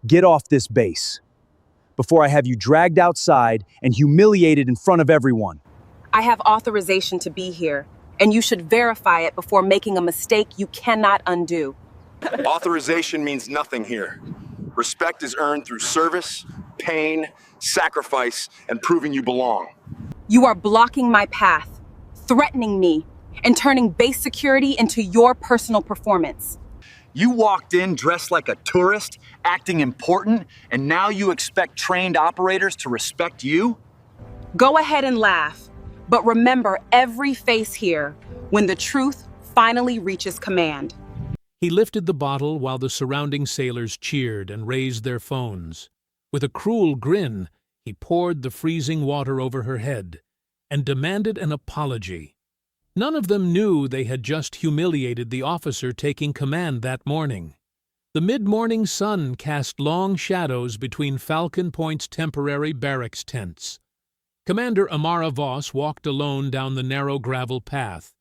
Get off this base before I have you dragged outside and humiliated in front of everyone. I have authorization to be here, and you should verify it before making a mistake you cannot undo. Authorization means nothing here. Respect is earned through service, pain, sacrifice, and proving you belong. You are blocking my path, threatening me, and turning base security into your personal performance. You walked in dressed like a tourist, acting important, and now you expect trained operators to respect you? Go ahead and laugh, but remember every face here when the truth finally reaches command. He lifted the bottle while the surrounding sailors cheered and raised their phones. With a cruel grin, he poured the freezing water over her head and demanded an apology. None of them knew they had just humiliated the officer taking command that morning. The mid-morning sun cast long shadows between Falcon Point's temporary barracks tents. Commander Amara Voss walked alone down the narrow gravel path,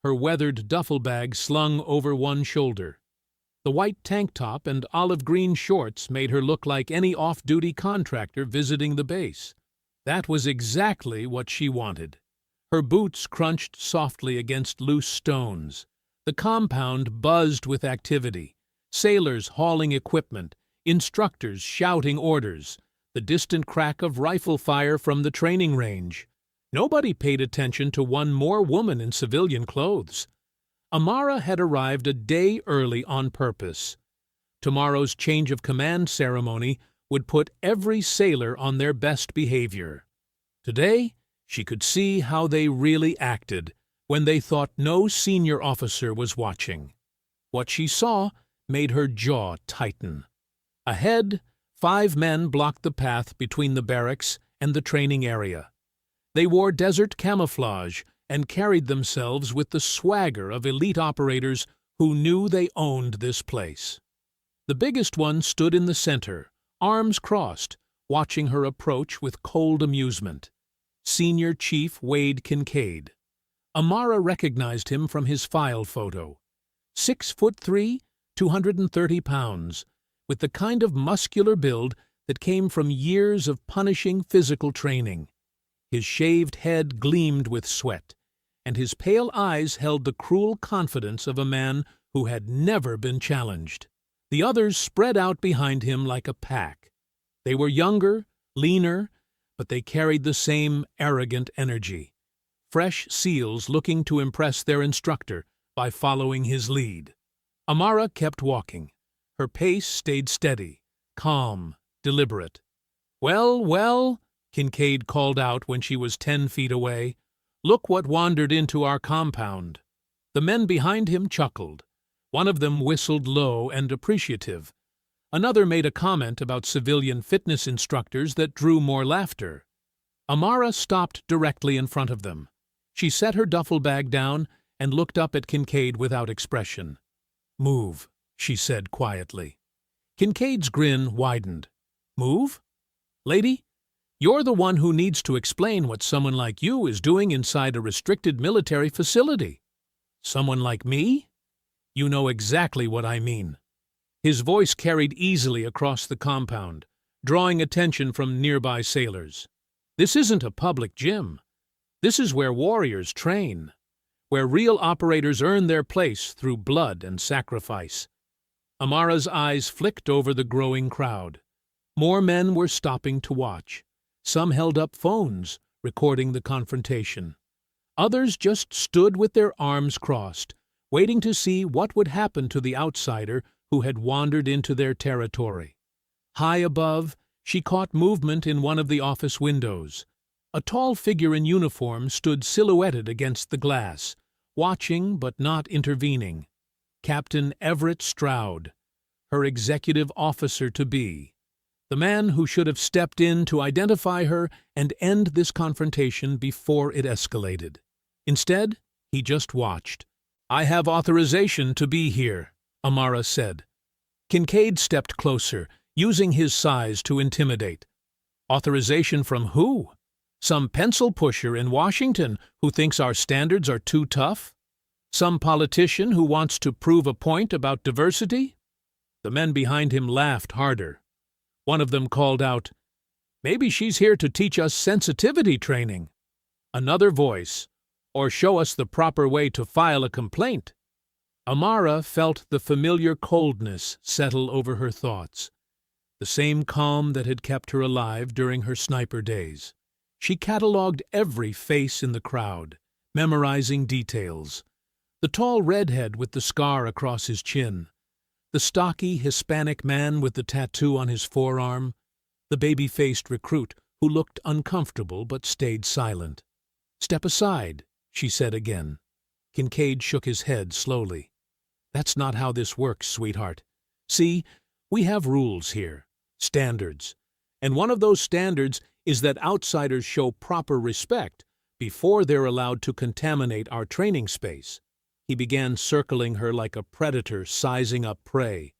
her weathered duffel bag slung over one shoulder. The white tank top and olive-green shorts made her look like any off-duty contractor visiting the base. That was exactly what she wanted. Her boots crunched softly against loose stones. The compound buzzed with activity. Sailors hauling equipment, instructors shouting orders, the distant crack of rifle fire from the training range. Nobody paid attention to one more woman in civilian clothes. Amara had arrived a day early on purpose. Tomorrow's change of command ceremony would put every sailor on their best behavior. Today, she could see how they really acted when they thought no senior officer was watching. What she saw made her jaw tighten. Ahead, 5 men blocked the path between the barracks and the training area. They wore desert camouflage and carried themselves with the swagger of elite operators who knew they owned this place. The biggest one stood in the center, arms crossed, watching her approach with cold amusement. Senior Chief Wade Kincaid. Amara recognized him from his file photo. 6'3", 230 pounds, with the kind of muscular build that came from years of punishing physical training. His shaved head gleamed with sweat, and his pale eyes held the cruel confidence of a man who had never been challenged. The others spread out behind him like a pack. They were younger, leaner, but they carried the same arrogant energy. Fresh SEALs looking to impress their instructor by following his lead. Amara kept walking. Her pace stayed steady, calm, deliberate. "Well, well," Kincaid called out when she was 10 feet away. "Look what wandered into our compound." The men behind him chuckled. One of them whistled low and appreciative. Another made a comment about civilian fitness instructors that drew more laughter. Amara stopped directly in front of them. She set her duffel bag down and looked up at Kincaid without expression. "Move," she said quietly. Kincaid's grin widened. "Move? Lady, you're the one who needs to explain what someone like you is doing inside a restricted military facility." "Someone like me? You know exactly what I mean." His voice carried easily across the compound, drawing attention from nearby sailors. "This isn't a public gym. This is where warriors train, where real operators earn their place through blood and sacrifice." Amara's eyes flicked over the growing crowd. More men were stopping to watch. Some held up phones, recording the confrontation. Others just stood with their arms crossed, waiting to see what would happen to the outsider who had wandered into their territory. High above, she caught movement in one of the office windows. A tall figure in uniform stood silhouetted against the glass, watching but not intervening. Captain Everett Stroud, her executive officer-to-be, the man who should have stepped in to identify her and end this confrontation before it escalated. Instead, he just watched. "I have authorization to be here," Amara said. Kincaid stepped closer, using his size to intimidate. "Authorization from who? Some pencil pusher in Washington who thinks our standards are too tough? Some politician who wants to prove a point about diversity?" The men behind him laughed harder. One of them called out, "Maybe she's here to teach us sensitivity training." Another voice, "Or show us the proper way to file a complaint." Amara felt the familiar coldness settle over her thoughts, the same calm that had kept her alive during her sniper days. She catalogued every face in the crowd, memorizing details. The tall redhead with the scar across his chin, the stocky Hispanic man with the tattoo on his forearm, the baby-faced recruit who looked uncomfortable but stayed silent. "Step aside," she said again. Kincaid shook his head slowly. "That's not how this works, sweetheart. See, we have rules here, standards. And one of those standards is that outsiders show proper respect before they're allowed to contaminate our training space." He began circling her like a predator sizing up prey.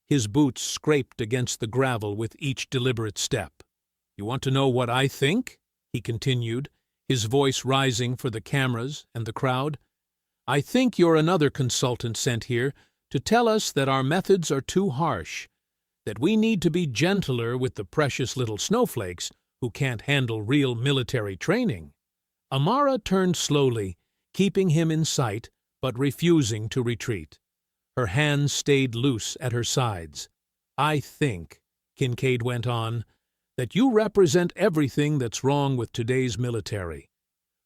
His boots scraped against the gravel with each deliberate step. "You want to know what I think?" he continued, his voice rising for the cameras and the crowd. "I think you're another consultant sent here to tell us that our methods are too harsh, that we need to be gentler with the precious little snowflakes who can't handle real military training." Amara turned slowly, keeping him in sight, but refusing to retreat. Her hands stayed loose at her sides. "I think," Kincaid went on, "that you represent everything that's wrong with today's military.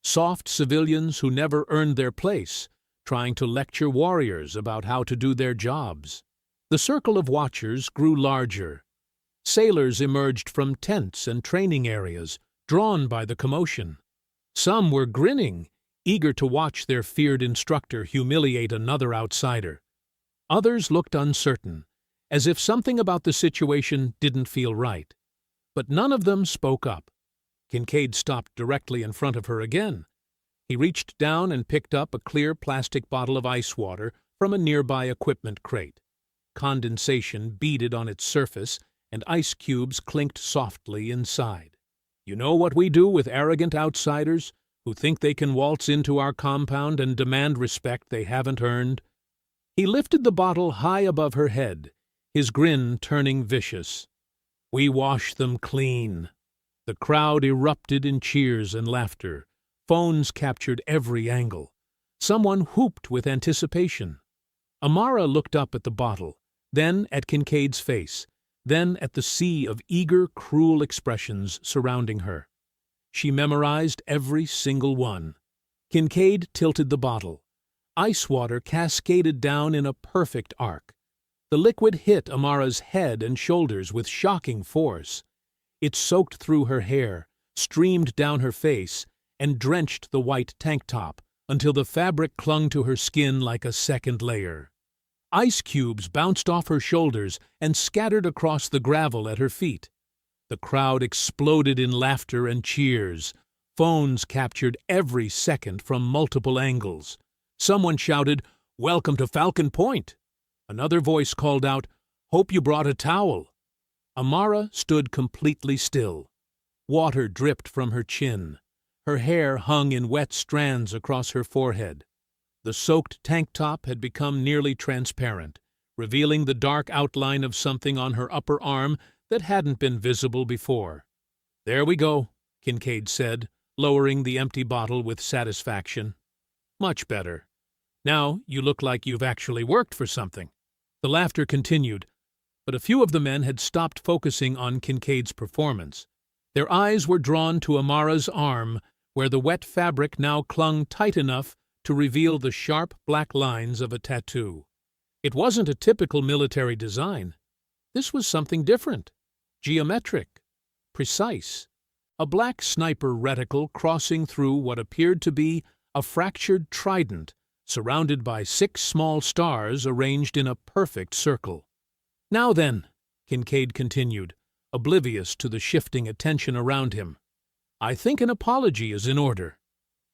Soft civilians who never earned their place, trying to lecture warriors about how to do their jobs." The circle of watchers grew larger. Sailors emerged from tents and training areas, drawn by the commotion. Some were grinning, eager to watch their feared instructor humiliate another outsider. Others looked uncertain, as if something about the situation didn't feel right. But none of them spoke up. Kincaid stopped directly in front of her again. He reached down and picked up a clear plastic bottle of ice water from a nearby equipment crate. Condensation beaded on its surface, and ice cubes clinked softly inside. "You know what we do with arrogant outsiders who think they can waltz into our compound and demand respect they haven't earned?" He lifted the bottle high above her head, his grin turning vicious. "We wash them clean." The crowd erupted in cheers and laughter. Phones captured every angle. Someone whooped with anticipation. Amara looked up at the bottle, then at Kincaid's face, then at the sea of eager, cruel expressions surrounding her. She memorized every single one. Kincaid tilted the bottle. Ice water cascaded down in a perfect arc. The liquid hit Amara's head and shoulders with shocking force. It soaked through her hair, streamed down her face, and drenched the white tank top until the fabric clung to her skin like a second layer. Ice cubes bounced off her shoulders and scattered across the gravel at her feet. The crowd exploded in laughter and cheers. Phones captured every second from multiple angles. Someone shouted, "Welcome to Falcon Point." Another voice called out, "Hope you brought a towel." Amara stood completely still. Water dripped from her chin. Her hair hung in wet strands across her forehead. The soaked tank top had become nearly transparent, revealing the dark outline of something on her upper arm that hadn't been visible before. "There we go," Kincaid said, lowering the empty bottle with satisfaction. "Much better. Now you look like you've actually worked for something." The laughter continued, but a few of the men had stopped focusing on Kincaid's performance. Their eyes were drawn to Amara's arm, where the wet fabric now clung tight enough to reveal the sharp black lines of a tattoo. It wasn't a typical military design. This was something different, geometric, precise, a black sniper reticle crossing through what appeared to be a fractured trident surrounded by 6 small stars arranged in a perfect circle. "Now then," Kincaid continued, oblivious to the shifting attention around him, "I think an apology is in order.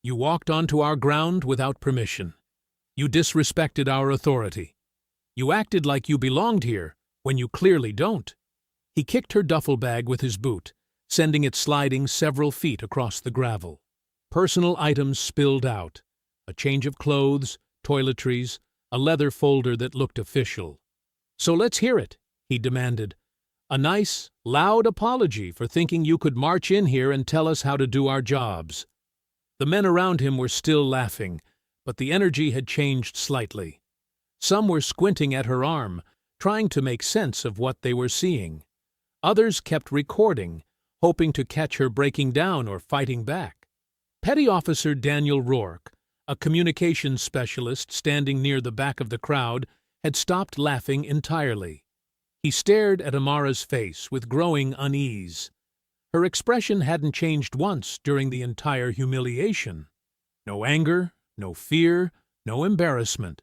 You walked onto our ground without permission. You disrespected our authority. You acted like you belonged here when you clearly don't." He kicked her duffel bag with his boot, sending it sliding several feet across the gravel. Personal items spilled out. A change of clothes, toiletries, a leather folder that looked official. "So let's hear it," he demanded. A nice, loud apology for thinking you could march in here and tell us how to do our jobs. The men around him were still laughing, but the energy had changed slightly. Some were squinting at her arm, trying to make sense of what they were seeing. Others kept recording, hoping to catch her breaking down or fighting back. Petty Officer Daniel Rourke, a communications specialist standing near the back of the crowd, had stopped laughing entirely. He stared at Amara's face with growing unease. Her expression hadn't changed once during the entire humiliation. No anger, no fear, no embarrassment.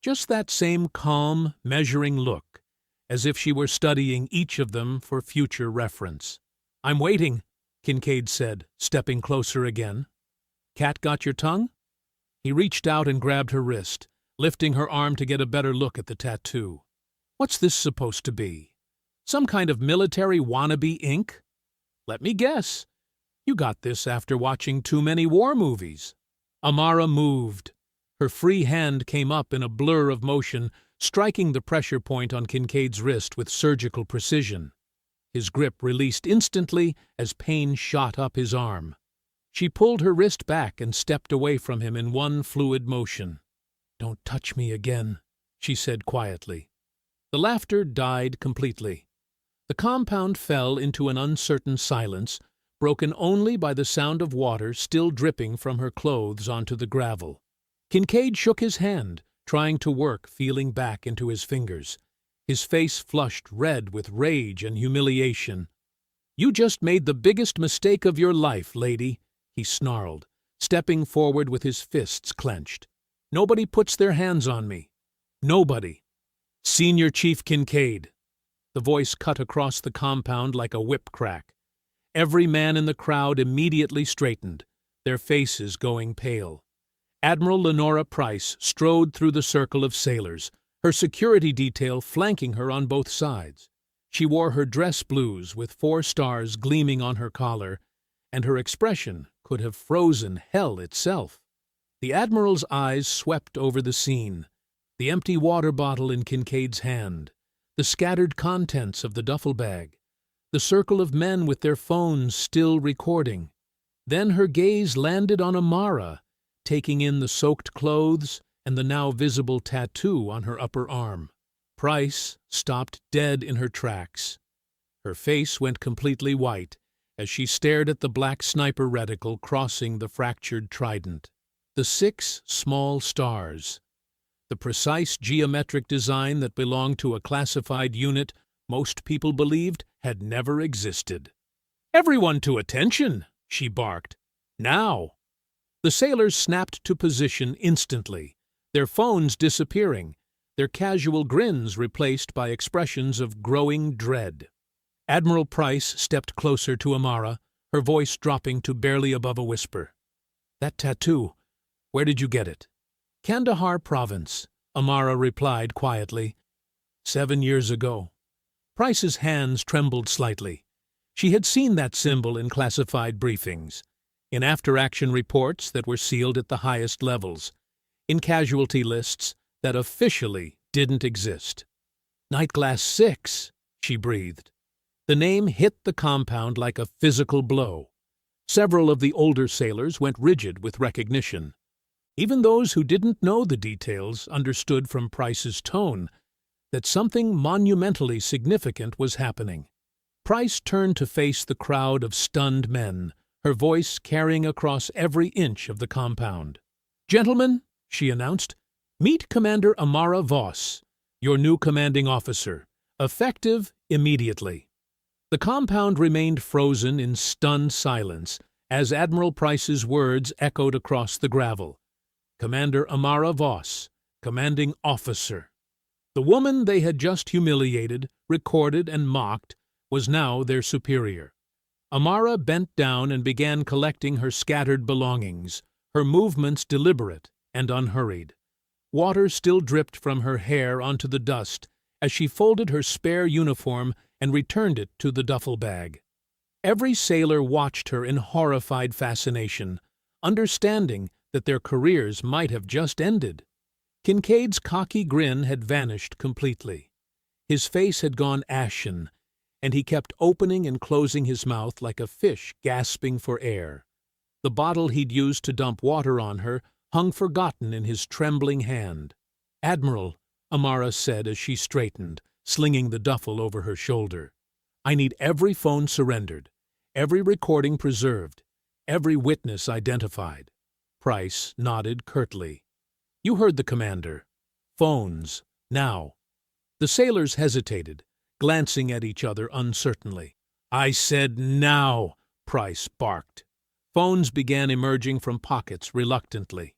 Just that same calm, measuring look, as if she were studying each of them for future reference. "I'm waiting," Kincaid said, stepping closer again. "Cat got your tongue?" He reached out and grabbed her wrist, lifting her arm to get a better look at the tattoo. "What's this supposed to be? Some kind of military wannabe ink? Let me guess. You got this after watching too many war movies." Amara moved. Her free hand came up in a blur of motion, striking the pressure point on Kincaid's wrist with surgical precision. His grip released instantly as pain shot up his arm. She pulled her wrist back and stepped away from him in one fluid motion. "Don't touch me again," she said quietly. The laughter died completely. The compound fell into an uncertain silence, broken only by the sound of water still dripping from her clothes onto the gravel. Kincaid shook his hand, trying to work feeling back into his fingers. His face flushed red with rage and humiliation. "You just made the biggest mistake of your life, lady," he snarled, stepping forward with his fists clenched. "Nobody puts their hands on me. Nobody. Senior Chief Kincaid." The voice cut across the compound like a whip crack. Every man in the crowd immediately straightened, their faces going pale. Admiral Lenora Price strode through the circle of sailors, her security detail flanking her on both sides. She wore her dress blues with 4 stars gleaming on her collar, and her expression could have frozen hell itself. The Admiral's eyes swept over the scene, the empty water bottle in Kincaid's hand, the scattered contents of the duffel bag, the circle of men with their phones still recording. Then her gaze landed on Amara, taking in the soaked clothes and the now visible tattoo on her upper arm. Price stopped dead in her tracks. Her face went completely white as she stared at the black sniper reticle crossing the fractured trident. The 6 small stars. The precise geometric design that belonged to a classified unit most people believed had never existed. "Everyone to attention!" she barked. "Now!" The sailors snapped to position instantly, their phones disappearing, their casual grins replaced by expressions of growing dread. Admiral Price stepped closer to Amara, her voice dropping to barely above a whisper. "That tattoo, where did you get it?" "Kandahar Province," Amara replied quietly. 7 years ago. Price's hands trembled slightly. She had seen that symbol in classified briefings, in after-action reports that were sealed at the highest levels, in casualty lists that officially didn't exist. "Nightglass 6, she breathed. The name hit the compound like a physical blow. Several of the older sailors went rigid with recognition. Even those who didn't know the details understood from Price's tone that something monumentally significant was happening. Price turned to face the crowd of stunned men, her voice carrying across every inch of the compound. "Gentlemen," she announced, "meet Commander Amara Voss, your new commanding officer, effective immediately." The compound remained frozen in stunned silence as Admiral Price's words echoed across the gravel. Commander Amara Voss, commanding officer. The woman they had just humiliated, recorded, and mocked was now their superior. Amara bent down and began collecting her scattered belongings, her movements deliberate and unhurried. Water still dripped from her hair onto the dust as she folded her spare uniform and returned it to the duffel bag. Every sailor watched her in horrified fascination, understanding that their careers might have just ended. Kincaid's cocky grin had vanished completely. His face had gone ashen, and he kept opening and closing his mouth like a fish gasping for air. The bottle he'd used to dump water on her hung forgotten in his trembling hand. "Admiral," Amara said as she straightened, slinging the duffel over her shoulder. "I need every phone surrendered, every recording preserved, every witness identified." Price nodded curtly. "You heard the commander. Phones, now." The sailors hesitated, glancing at each other uncertainly. "I said now," Price barked. Phones began emerging from pockets reluctantly.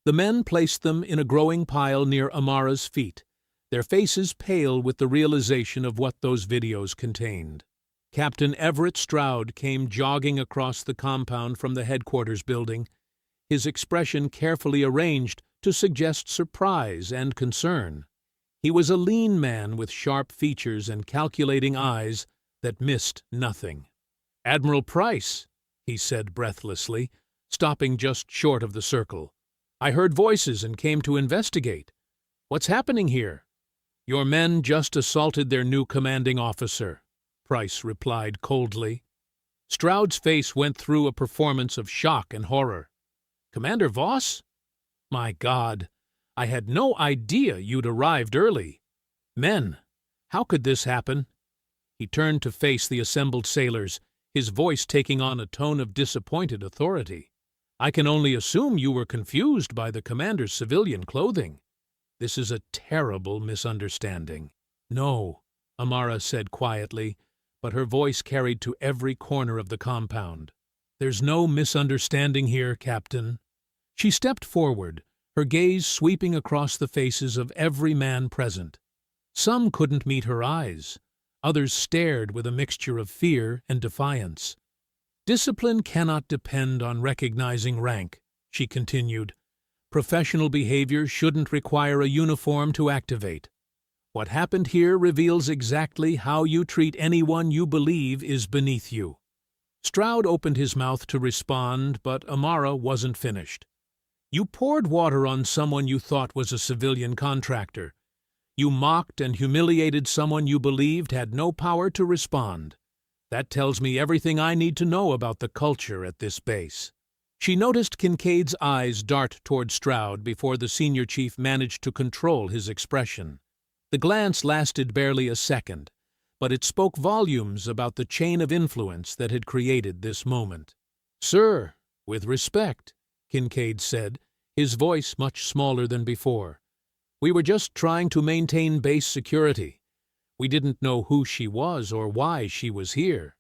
The men placed them in a growing pile near Amara's feet, their faces pale with the realization of what those videos contained. Captain Everett Stroud came jogging across the compound from the headquarters building, his expression carefully arranged to suggest surprise and concern. He was a lean man with sharp features and calculating eyes that missed nothing. "Admiral Price," he said breathlessly, stopping just short of the circle. "I heard voices and came to investigate. What's happening here?" "Your men just assaulted their new commanding officer," Price replied coldly. Stroud's face went through a performance of shock and horror. "Commander Voss? My God, I had no idea you'd arrived early. Men, how could this happen?" He turned to face the assembled sailors, his voice taking on a tone of disappointed authority. "I can only assume you were confused by the commander's civilian clothing. This is a terrible misunderstanding." "No," Amara said quietly, but her voice carried to every corner of the compound. "There's no misunderstanding here, Captain." She stepped forward, her gaze sweeping across the faces of every man present. Some couldn't meet her eyes. Others stared with a mixture of fear and defiance. "Discipline cannot depend on recognizing rank," she continued. "Professional behavior shouldn't require a uniform to activate. What happened here reveals exactly how you treat anyone you believe is beneath you." Stroud opened his mouth to respond, but Amara wasn't finished. "You poured water on someone you thought was a civilian contractor. You mocked and humiliated someone you believed had no power to respond. That tells me everything I need to know about the culture at this base." She noticed Kincaid's eyes dart toward Stroud before the senior chief managed to control his expression. The glance lasted barely a second, but it spoke volumes about the chain of influence that had created this moment. "Sir, with respect," Kincaid said, his voice much smaller than before. "We were just trying to maintain base security. We didn't know who she was or why she was here."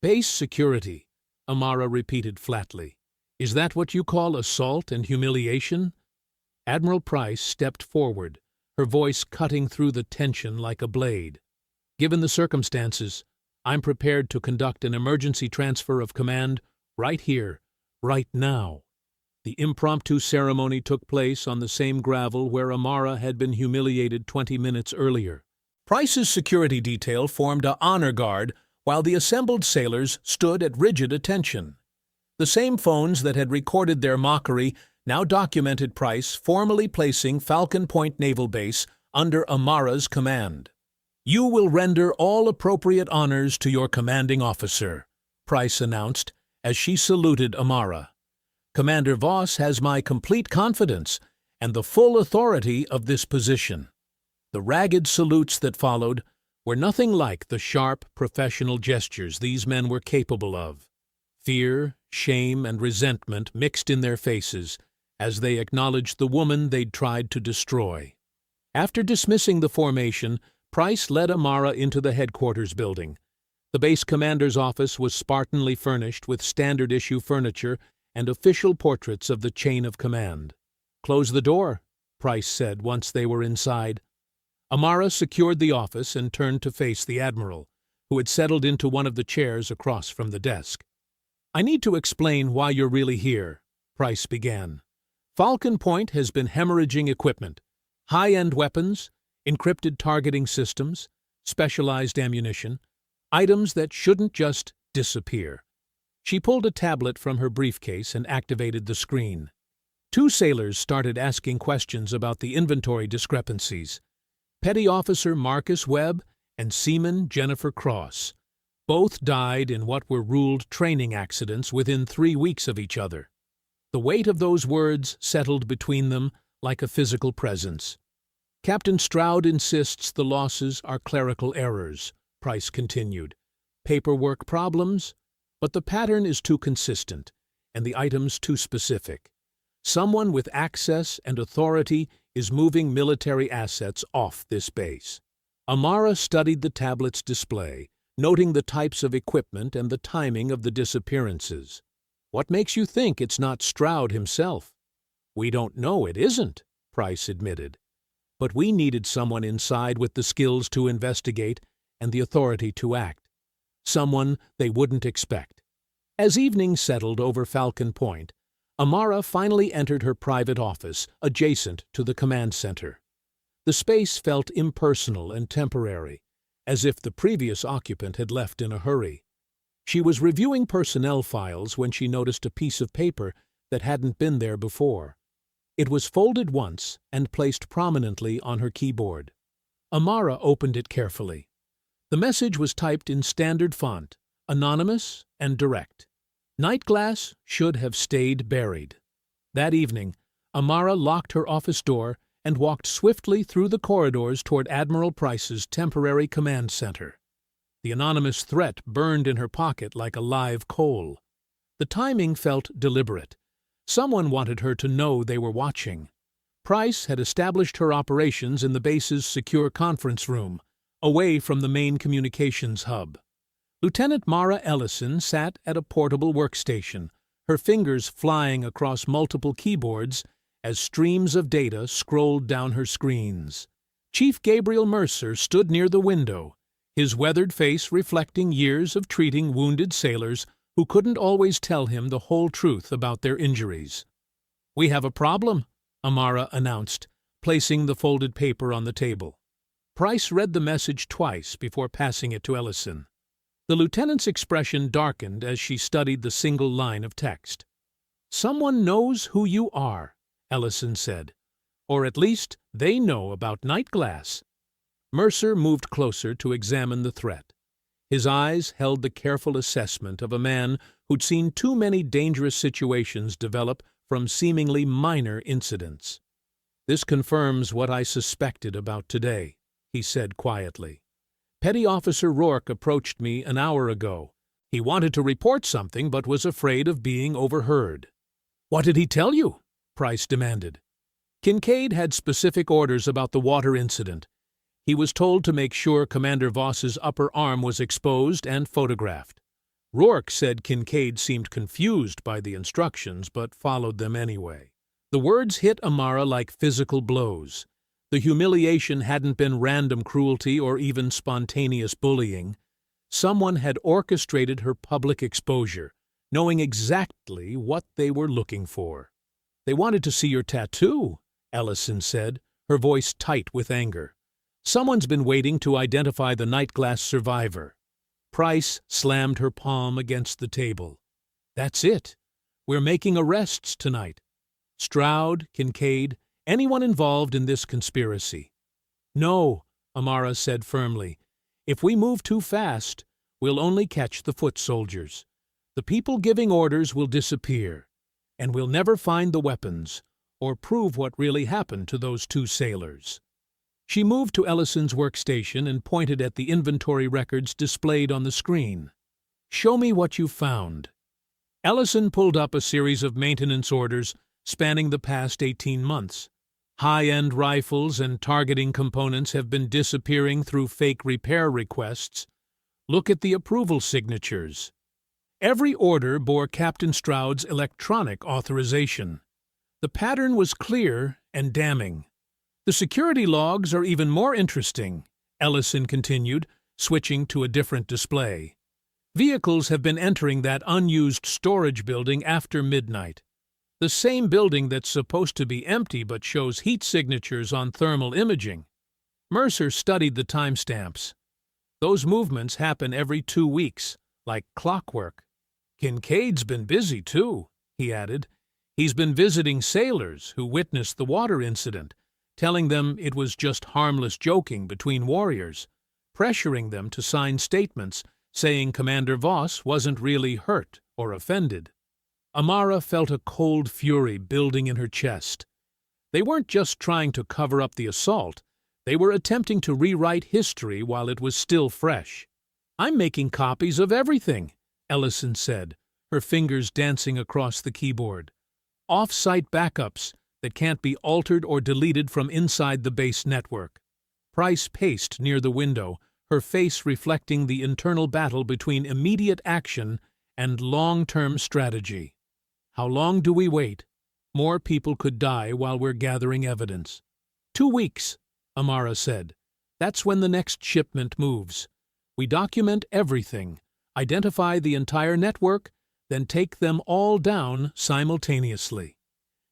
"Base security," Amara repeated flatly. "Is that what you call assault and humiliation?" Admiral Price stepped forward, her voice cutting through the tension like a blade. "Given the circumstances, I'm prepared to conduct an emergency transfer of command right here, right now." The impromptu ceremony took place on the same gravel where Amara had been humiliated 20 minutes earlier. Price's security detail formed a honor guard while the assembled sailors stood at rigid attention. The same phones that had recorded their mockery now documented Price formally placing Falcon Point Naval Base under Amara's command. "You will render all appropriate honors to your commanding officer," Price announced as she saluted Amara. "Commander Voss has my complete confidence and the full authority of this position." The ragged salutes that followed were nothing like the sharp, professional gestures these men were capable of. Fear, shame, and resentment mixed in their faces as they acknowledged the woman they'd tried to destroy. After dismissing the formation, Price led Amara into the headquarters building. The base commander's office was spartanly furnished with standard-issue furniture and official portraits of the chain of command. "Close the door," Price said once they were inside. Amara secured the office and turned to face the Admiral, who had settled into one of the chairs across from the desk. "I need to explain why you're really here," Price began. "Falcon Point has been hemorrhaging equipment, high-end weapons, encrypted targeting systems, specialized ammunition, items that shouldn't just disappear." She pulled a tablet from her briefcase and activated the screen. Two sailors started asking questions about the inventory discrepancies. Petty Officer Marcus Webb and Seaman Jennifer Cross. Both died in what were ruled training accidents within 3 weeks of each other. The weight of those words settled between them like a physical presence. Captain Stroud insists the losses are clerical errors, Price continued. Paperwork problems, but the pattern is too consistent, and the items too specific. Someone with access and authority is moving military assets off this base. Amara studied the tablet's display, noting the types of equipment and the timing of the disappearances. What makes you think it's not Stroud himself? We don't know it isn't, Price admitted. But we needed someone inside with the skills to investigate and the authority to act. Someone they wouldn't expect. As evening settled over Falcon Point, Amara finally entered her private office adjacent to the command center. The space felt impersonal and temporary, as if the previous occupant had left in a hurry. She was reviewing personnel files when she noticed a piece of paper that hadn't been there before. It was folded once and placed prominently on her keyboard. Amara opened it carefully. The message was typed in standard font, anonymous and direct. Nightglass should have stayed buried. That evening, Amara locked her office door and walked swiftly through the corridors toward Admiral Price's temporary command center. The anonymous threat burned in her pocket like a live coal. The timing felt deliberate. Someone wanted her to know they were watching. Price had established her operations in the base's secure conference room, away from the main communications hub. Lieutenant Mara Ellison sat at a portable workstation, her fingers flying across multiple keyboards as streams of data scrolled down her screens. Chief Gabriel Mercer stood near the window, his weathered face reflecting years of treating wounded sailors who couldn't always tell him the whole truth about their injuries. "We have a problem," Amara announced, placing the folded paper on the table. Price read the message twice before passing it to Ellison. The lieutenant's expression darkened as she studied the single line of text. "Someone knows who you are," Ellison said. "Or at least they know about Nightglass." Mercer moved closer to examine the threat. His eyes held the careful assessment of a man who'd seen too many dangerous situations develop from seemingly minor incidents. "This confirms what I suspected about today," he said quietly. "Petty Officer Rourke approached me an hour ago. He wanted to report something but was afraid of being overheard." "What did he tell you?" Price demanded. Kincaid had specific orders about the water incident. He was told to make sure Commander Voss's upper arm was exposed and photographed. Rourke said Kincaid seemed confused by the instructions but followed them anyway. The words hit Amara like physical blows. The humiliation hadn't been random cruelty or even spontaneous bullying. Someone had orchestrated her public exposure, knowing exactly what they were looking for. "They wanted to see your tattoo," Ellison said, her voice tight with anger. "Someone's been waiting to identify the Nightglass survivor." Price slammed her palm against the table. "That's it. We're making arrests tonight. Stroud, Kincaid, anyone involved in this conspiracy." "No," Amara said firmly. "If we move too fast, we'll only catch the foot soldiers. The people giving orders will disappear, and we'll never find the weapons or prove what really happened to those 2 sailors." She moved to Ellison's workstation and pointed at the inventory records displayed on the screen. "Show me what you found." Ellison pulled up a series of maintenance orders spanning the past 18 months. High-end rifles and targeting components have been disappearing through fake repair requests. Look at the approval signatures. Every order bore Captain Stroud's electronic authorization. The pattern was clear and damning. "The security logs are even more interesting," Ellison continued, switching to a different display. "Vehicles have been entering that unused storage building after midnight. The same building that's supposed to be empty but shows heat signatures on thermal imaging." Mercer studied the timestamps. "Those movements happen every 2 weeks, like clockwork." "Kincaid's been busy, too," he added. "He's been visiting sailors who witnessed the water incident, telling them it was just harmless joking between warriors. pressuring them to sign statements saying Commander Voss wasn't really hurt or offended. Amara felt a cold fury building in her chest. They weren't just trying to cover up the assault, they were attempting to rewrite history while it was still fresh. "I'm making copies of everything," Ellison said, her fingers dancing across the keyboard. "Off-site backups that can't be altered or deleted from inside the base network." Price paced near the window, her face reflecting the internal battle between immediate action and long-term strategy. "How long do we wait? More people could die while we're gathering evidence." 2 weeks, Amara said. "That's when the next shipment moves. We document everything, identify the entire network, then take them all down simultaneously."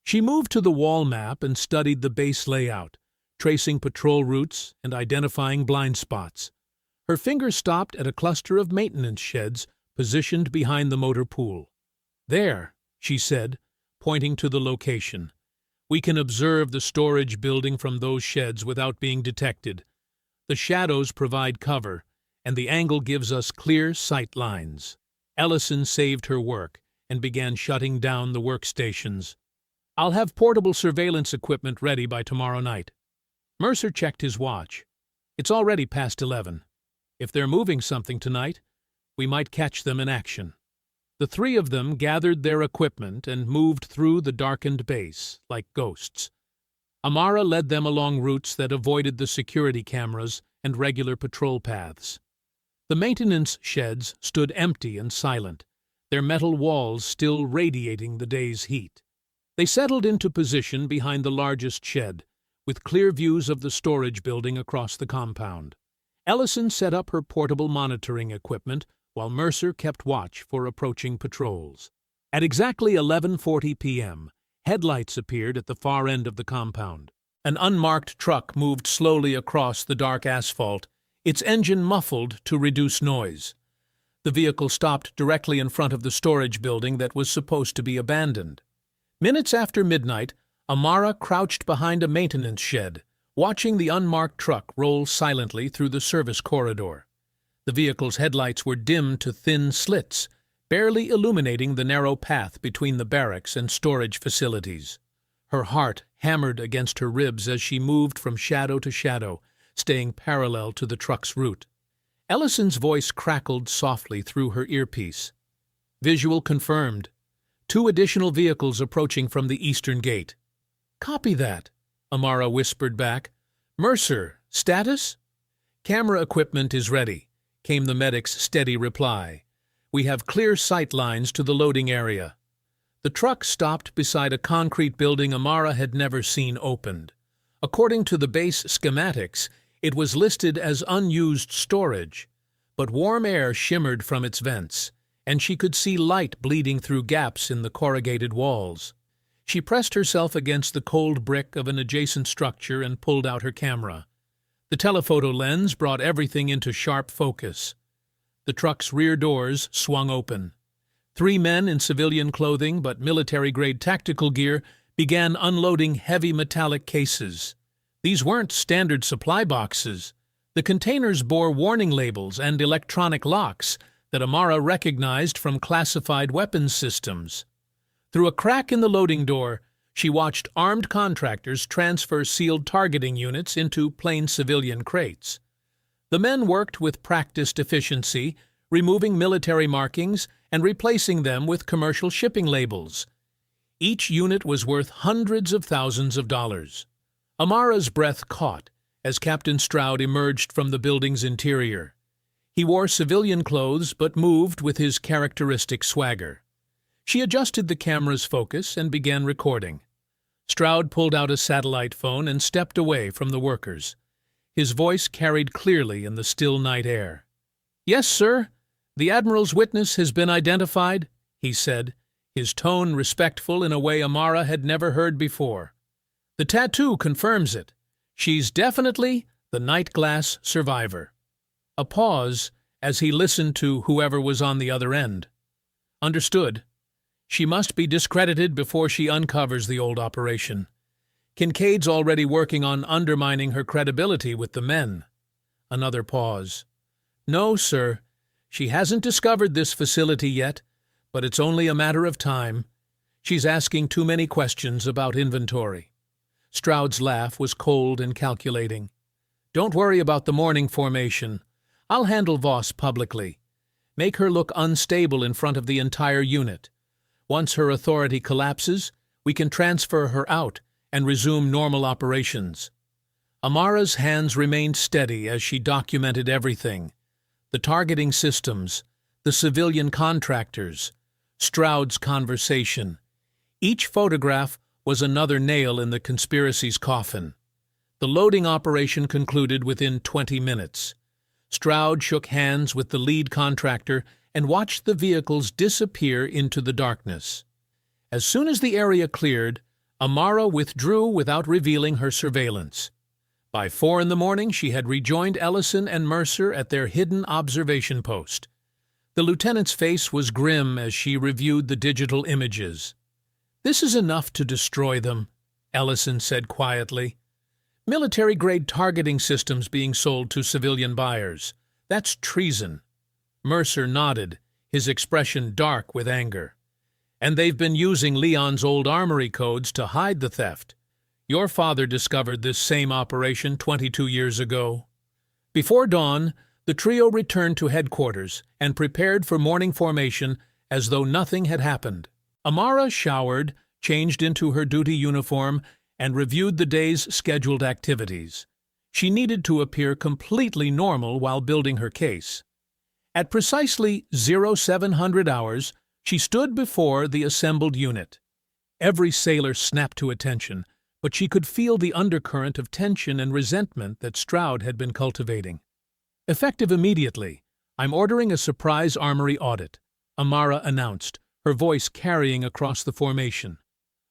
She moved to the wall map and studied the base layout, tracing patrol routes and identifying blind spots. Her finger stopped at a cluster of maintenance sheds positioned behind the motor pool. "There," she said, pointing to the location. "We can observe the storage building from those sheds without being detected. The shadows provide cover, and the angle gives us clear sight lines." Ellison saved her work and began shutting down the workstations. "I'll have portable surveillance equipment ready by tomorrow night." Mercer checked his watch. "It's already past 11. If they're moving something tonight, we might catch them in action." The three of them gathered their equipment and moved through the darkened base, like ghosts. Amara led them along routes that avoided the security cameras and regular patrol paths. The maintenance sheds stood empty and silent, their metal walls still radiating the day's heat. They settled into position behind the largest shed, with clear views of the storage building across the compound. Ellison set up her portable monitoring equipment, while Mercer kept watch for approaching patrols. At exactly 11:40 p.m., headlights appeared at the far end of the compound. An unmarked truck moved slowly across the dark asphalt, its engine muffled to reduce noise. The vehicle stopped directly in front of the storage building that was supposed to be abandoned. Minutes after midnight, Amara crouched behind a maintenance shed, watching the unmarked truck roll silently through the service corridor. The vehicle's headlights were dimmed to thin slits, barely illuminating the narrow path between the barracks and storage facilities. Her heart hammered against her ribs as she moved from shadow to shadow, staying parallel to the truck's route. Ellison's voice crackled softly through her earpiece. "Visual confirmed. 2 additional vehicles approaching from the eastern gate." "Copy that," Amara whispered back. "Mercer, status?" "Camera equipment is ready," came the medic's steady reply. "We have clear sight lines to the loading area." The truck stopped beside a concrete building Amara had never seen opened. According to the base schematics, it was listed as unused storage, but warm air shimmered from its vents, and she could see light bleeding through gaps in the corrugated walls. She pressed herself against the cold brick of an adjacent structure and pulled out her camera. The telephoto lens brought everything into sharp focus. The truck's rear doors swung open. 3 men in civilian clothing but military-grade tactical gear began unloading heavy metallic cases. These weren't standard supply boxes. The containers bore warning labels and electronic locks that Amara recognized from classified weapons systems. Through a crack in the loading door, she watched armed contractors transfer sealed targeting units into plain civilian crates. The men worked with practiced efficiency, removing military markings and replacing them with commercial shipping labels. Each unit was worth hundreds of thousands of dollars. Amara's breath caught as Captain Stroud emerged from the building's interior. He wore civilian clothes but moved with his characteristic swagger. She adjusted the camera's focus and began recording. Stroud pulled out a satellite phone and stepped away from the workers. His voice carried clearly in the still night air. "Yes, sir. The Admiral's witness has been identified," he said, his tone respectful in a way Amara had never heard before. "The tattoo confirms it. She's definitely the night glass survivor." A pause as he listened to whoever was on the other end. "Understood. She must be discredited before she uncovers the old operation. Kincaid's already working on undermining her credibility with the men." Another pause. No, sir. She hasn't discovered this facility yet, but it's only a matter of time. She's asking too many questions about inventory. Stroud's laugh was cold and calculating. Don't worry about the morning formation. I'll handle Voss publicly. Make her look unstable in front of the entire unit. Once her authority collapses, we can transfer her out and resume normal operations. Amara's hands remained steady as she documented everything. The targeting systems, the civilian contractors, Stroud's conversation. Each photograph was another nail in the conspiracy's coffin. The loading operation concluded within 20 minutes. Stroud shook hands with the lead contractor and watched the vehicles disappear into the darkness. As soon as the area cleared, Amara withdrew without revealing her surveillance. By 4 a.m, she had rejoined Ellison and Mercer at their hidden observation post. The lieutenant's face was grim as she reviewed the digital images. "This is enough to destroy them," Ellison said quietly. "Military-grade targeting systems being sold to civilian buyers. That's treason." Mercer nodded, his expression dark with anger. "And they've been using Leon's old armory codes to hide the theft. Your father discovered this same operation 22 years ago." Before dawn, the trio returned to headquarters and prepared for morning formation as though nothing had happened. Amara showered, changed into her duty uniform, and reviewed the day's scheduled activities. She needed to appear completely normal while building her case. At precisely 0700 hours, she stood before the assembled unit. Every sailor snapped to attention, but she could feel the undercurrent of tension and resentment that Stroud had been cultivating. "Effective immediately, I'm ordering a surprise armory audit," Amara announced, her voice carrying across the formation.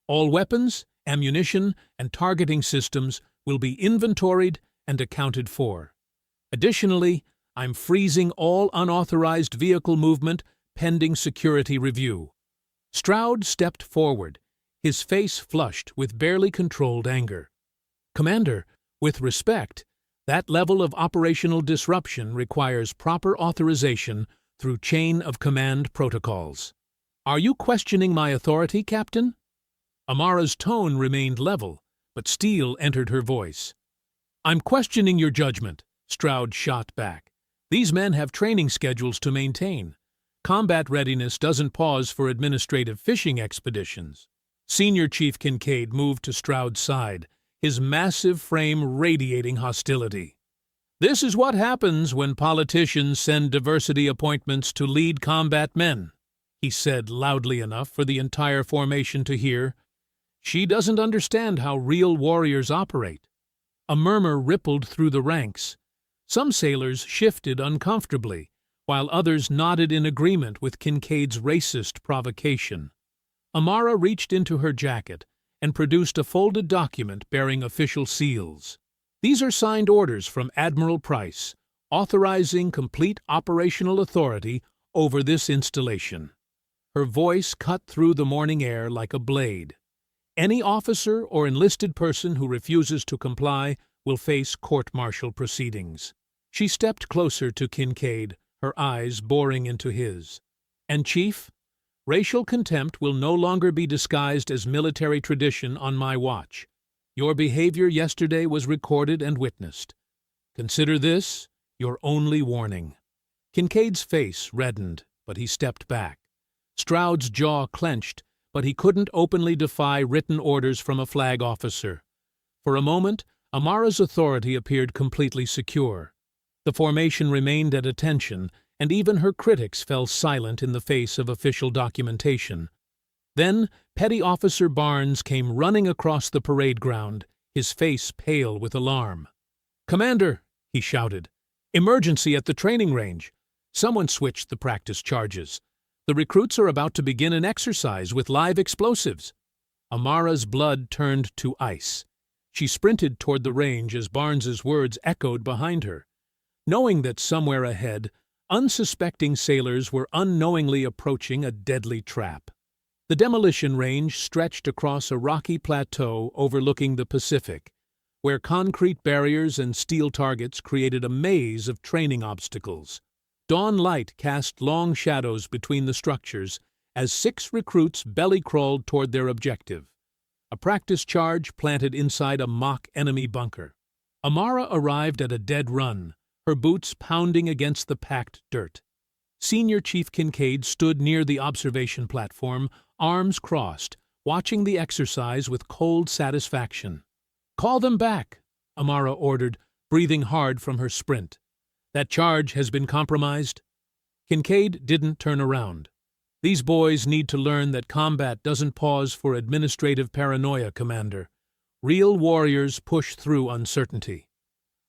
"All weapons, ammunition, and targeting systems will be inventoried and accounted for. Additionally, I'm freezing all unauthorized vehicle movement pending security review." Stroud stepped forward, his face flushed with barely controlled anger. "Commander, with respect, that level of operational disruption requires proper authorization through chain of command protocols. Are you questioning my authority, Captain?" Amara's tone remained level, but steel entered her voice. "I'm questioning your judgment," Stroud shot back. "These men have training schedules to maintain. Combat readiness doesn't pause for administrative fishing expeditions." Senior Chief Kincaid moved to Stroud's side, his massive frame radiating hostility. "This is what happens when politicians send diversity appointments to lead combat men," he said loudly enough for the entire formation to hear. "She doesn't understand how real warriors operate." A murmur rippled through the ranks. Some sailors shifted uncomfortably, while others nodded in agreement with Kincaid's racist provocation. Amara reached into her jacket and produced a folded document bearing official seals. "These are signed orders from Admiral Price, authorizing complete operational authority over this installation." Her voice cut through the morning air like a blade. "Any officer or enlisted person who refuses to comply will face court-martial proceedings." She stepped closer to Kincaid, her eyes boring into his. "And Chief, racial contempt will no longer be disguised as military tradition on my watch. Your behavior yesterday was recorded and witnessed. Consider this your only warning." Kincaid's face reddened, but he stepped back. Stroud's jaw clenched, but he couldn't openly defy written orders from a flag officer. For a moment, Amara's authority appeared completely secure. The formation remained at attention, and even her critics fell silent in the face of official documentation. Then Petty Officer Barnes came running across the parade ground, his face pale with alarm. "Commander," he shouted, "emergency at the training range. Someone switched the practice charges. The recruits are about to begin an exercise with live explosives." Amara's blood turned to ice. She sprinted toward the range as Barnes's words echoed behind her. Knowing that somewhere ahead, unsuspecting sailors were unknowingly approaching a deadly trap. The demolition range stretched across a rocky plateau overlooking the Pacific, where concrete barriers and steel targets created a maze of training obstacles. Dawn light cast long shadows between the structures as 6 recruits belly-crawled toward their objective, a practice charge planted inside a mock enemy bunker. Amara arrived at a dead run, her boots pounding against the packed dirt. Senior Chief Kincaid stood near the observation platform, arms crossed, watching the exercise with cold satisfaction. "Call them back," Amara ordered, breathing hard from her sprint. "That charge has been compromised." Kincaid didn't turn around. "These boys need to learn that combat doesn't pause for administrative paranoia, Commander. Real warriors push through uncertainty.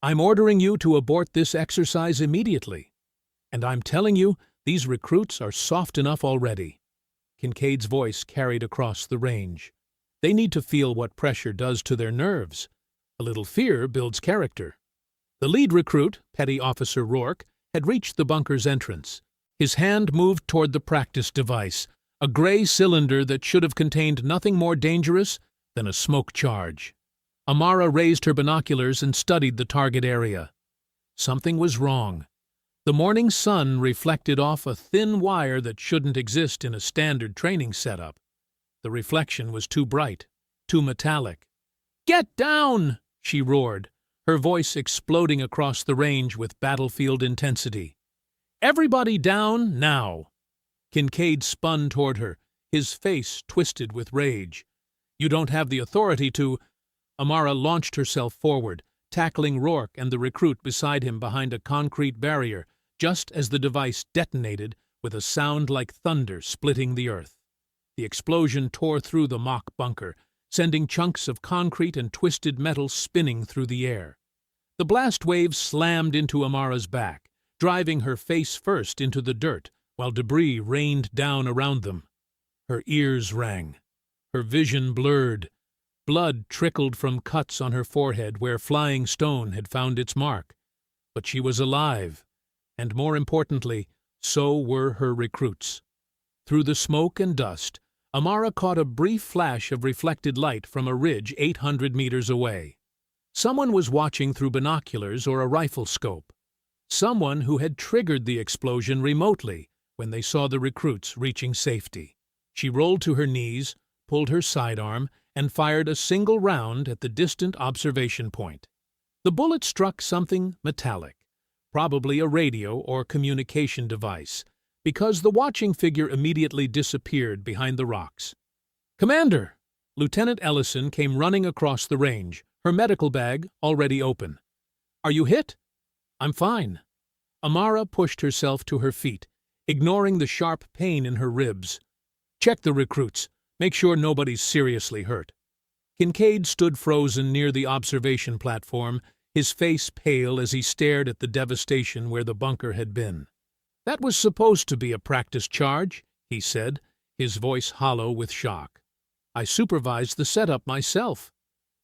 I'm ordering you to abort this exercise immediately. And I'm telling you, these recruits are soft enough already." Kincaid's voice carried across the range. "They need to feel what pressure does to their nerves. A little fear builds character." The lead recruit, Petty Officer Rourke, had reached the bunker's entrance. His hand moved toward the practice device, a gray cylinder that should have contained nothing more dangerous than a smoke charge. Amara raised her binoculars and studied the target area. Something was wrong. The morning sun reflected off a thin wire that shouldn't exist in a standard training setup. The reflection was too bright, too metallic. "Get down!" she roared, her voice exploding across the range with battlefield intensity. "Everybody down, now!" Kincaid spun toward her, his face twisted with rage. "You don't have the authority to—" Amara launched herself forward, tackling Rourke and the recruit beside him behind a concrete barrier, just as the device detonated with a sound like thunder splitting the earth. The explosion tore through the mock bunker, sending chunks of concrete and twisted metal spinning through the air. The blast wave slammed into Amara's back, driving her face first into the dirt, while debris rained down around them. Her ears rang. Her vision blurred. Blood trickled from cuts on her forehead where flying stone had found its mark. But she was alive, and more importantly, so were her recruits. Through the smoke and dust, Amara caught a brief flash of reflected light from a ridge 800 meters away. Someone was watching through binoculars or a rifle scope. Someone who had triggered the explosion remotely when they saw the recruits reaching safety. She rolled to her knees, pulled her sidearm, and fired a single round at the distant observation point. The bullet struck something metallic, probably a radio or communication device, because the watching figure immediately disappeared behind the rocks. "Commander!" Lieutenant Ellison came running across the range, her medical bag already open. "Are you hit?" "I'm fine." Amara pushed herself to her feet, ignoring the sharp pain in her ribs. "Check the recruits. Make sure nobody's seriously hurt." Kincaid stood frozen near the observation platform, his face pale as he stared at the devastation where the bunker had been. "That was supposed to be a practice charge," he said, his voice hollow with shock. "I supervised the setup myself."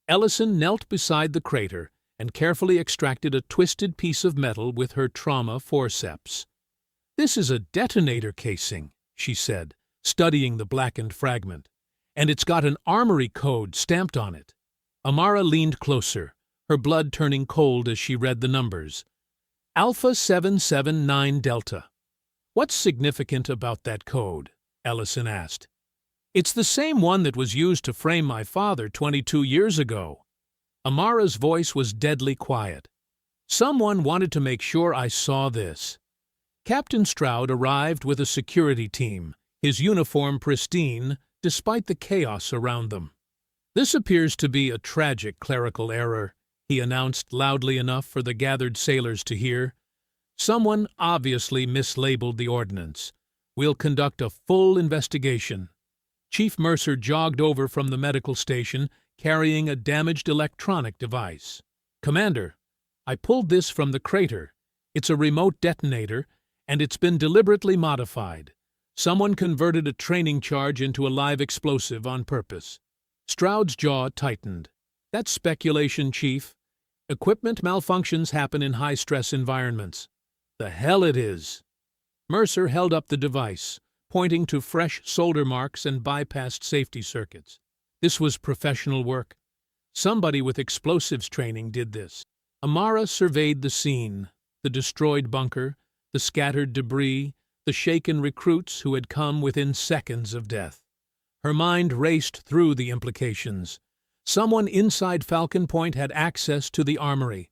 Ellison knelt beside the crater and carefully extracted a twisted piece of metal with her trauma forceps. "This is a detonator casing," she said, studying the blackened fragment, "and it's got an armory code stamped on it." Amara leaned closer, her blood turning cold as she read the numbers. Alpha 779 Delta. "What's significant about that code?" Ellison asked. "It's the same one that was used to frame my father 22 years ago." Amara's voice was deadly quiet. "Someone wanted to make sure I saw this." Captain Stroud arrived with a security team, his uniform pristine, despite the chaos around them. "This appears to be a tragic clerical error," he announced loudly enough for the gathered sailors to hear. "Someone obviously mislabeled the ordnance. We'll conduct a full investigation." Chief Mercer jogged over from the medical station, carrying a damaged electronic device. "Commander, I pulled this from the crater. It's a remote detonator, and it's been deliberately modified. Someone converted a training charge into a live explosive on purpose." Stroud's jaw tightened. "That's speculation, Chief. Equipment malfunctions happen in high-stress environments." "The hell it is!" Mercer held up the device, pointing to fresh solder marks and bypassed safety circuits. This was professional work. Somebody with explosives training did this. Amara surveyed the scene, the destroyed bunker, the scattered debris, the shaken recruits who had come within seconds of death. Her mind raced through the implications. Someone inside Falcon Point had access to the armory.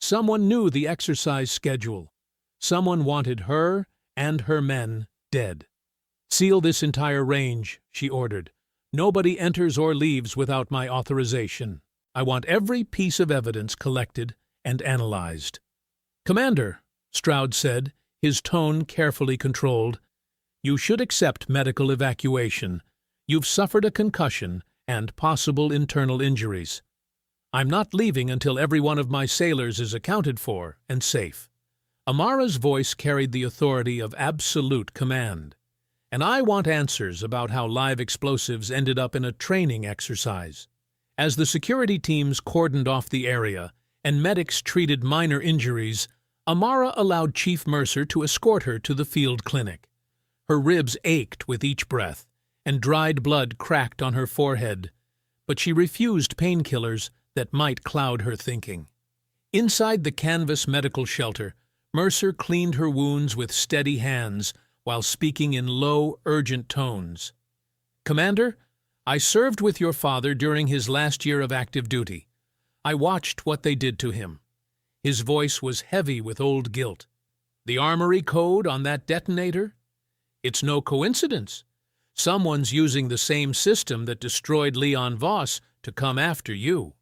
Someone knew the exercise schedule. Someone wanted her and her men dead. "Seal this entire range," she ordered. "Nobody enters or leaves without my authorization. I want every piece of evidence collected and analyzed." "Commander," Stroud said, his tone carefully controlled, "you should accept medical evacuation. You've suffered a concussion and possible internal injuries. I'm not leaving until every one of my sailors is accounted for and safe." Amara's voice carried the authority of absolute command. "And I want answers about how live explosives ended up in a training exercise." As the security teams cordoned off the area and medics treated minor injuries, Amara allowed Chief Mercer to escort her to the field clinic. Her ribs ached with each breath, and dried blood cracked on her forehead, but she refused painkillers that might cloud her thinking. Inside the canvas medical shelter, Mercer cleaned her wounds with steady hands while speaking in low, urgent tones. "Commander, I served with your father during his last year of active duty. I watched what they did to him." His voice was heavy with old guilt. "The armory code on that detonator? It's no coincidence. Someone's using the same system that destroyed Leon Voss to come after you."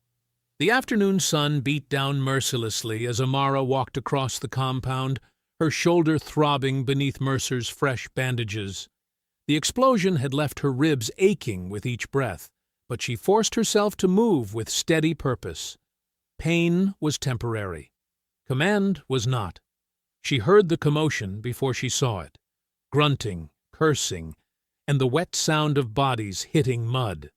The afternoon sun beat down mercilessly as Amara walked across the compound, her shoulder throbbing beneath Mercer's fresh bandages. The explosion had left her ribs aching with each breath, but she forced herself to move with steady purpose. Pain was temporary. Command was not. She heard the commotion before she saw it. Grunting, cursing, and the wet sound of bodies hitting mud.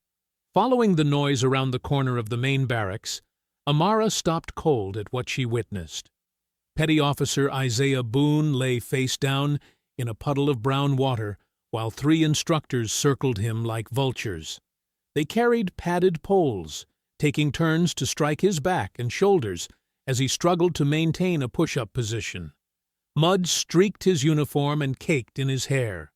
Following the noise around the corner of the main barracks, Amara stopped cold at what she witnessed. Petty Officer Isaiah Boone lay face down in a puddle of brown water, while 3 instructors circled him like vultures. They carried padded poles, taking turns to strike his back and shoulders as he struggled to maintain a push-up position. Mud streaked his uniform and caked in his hair.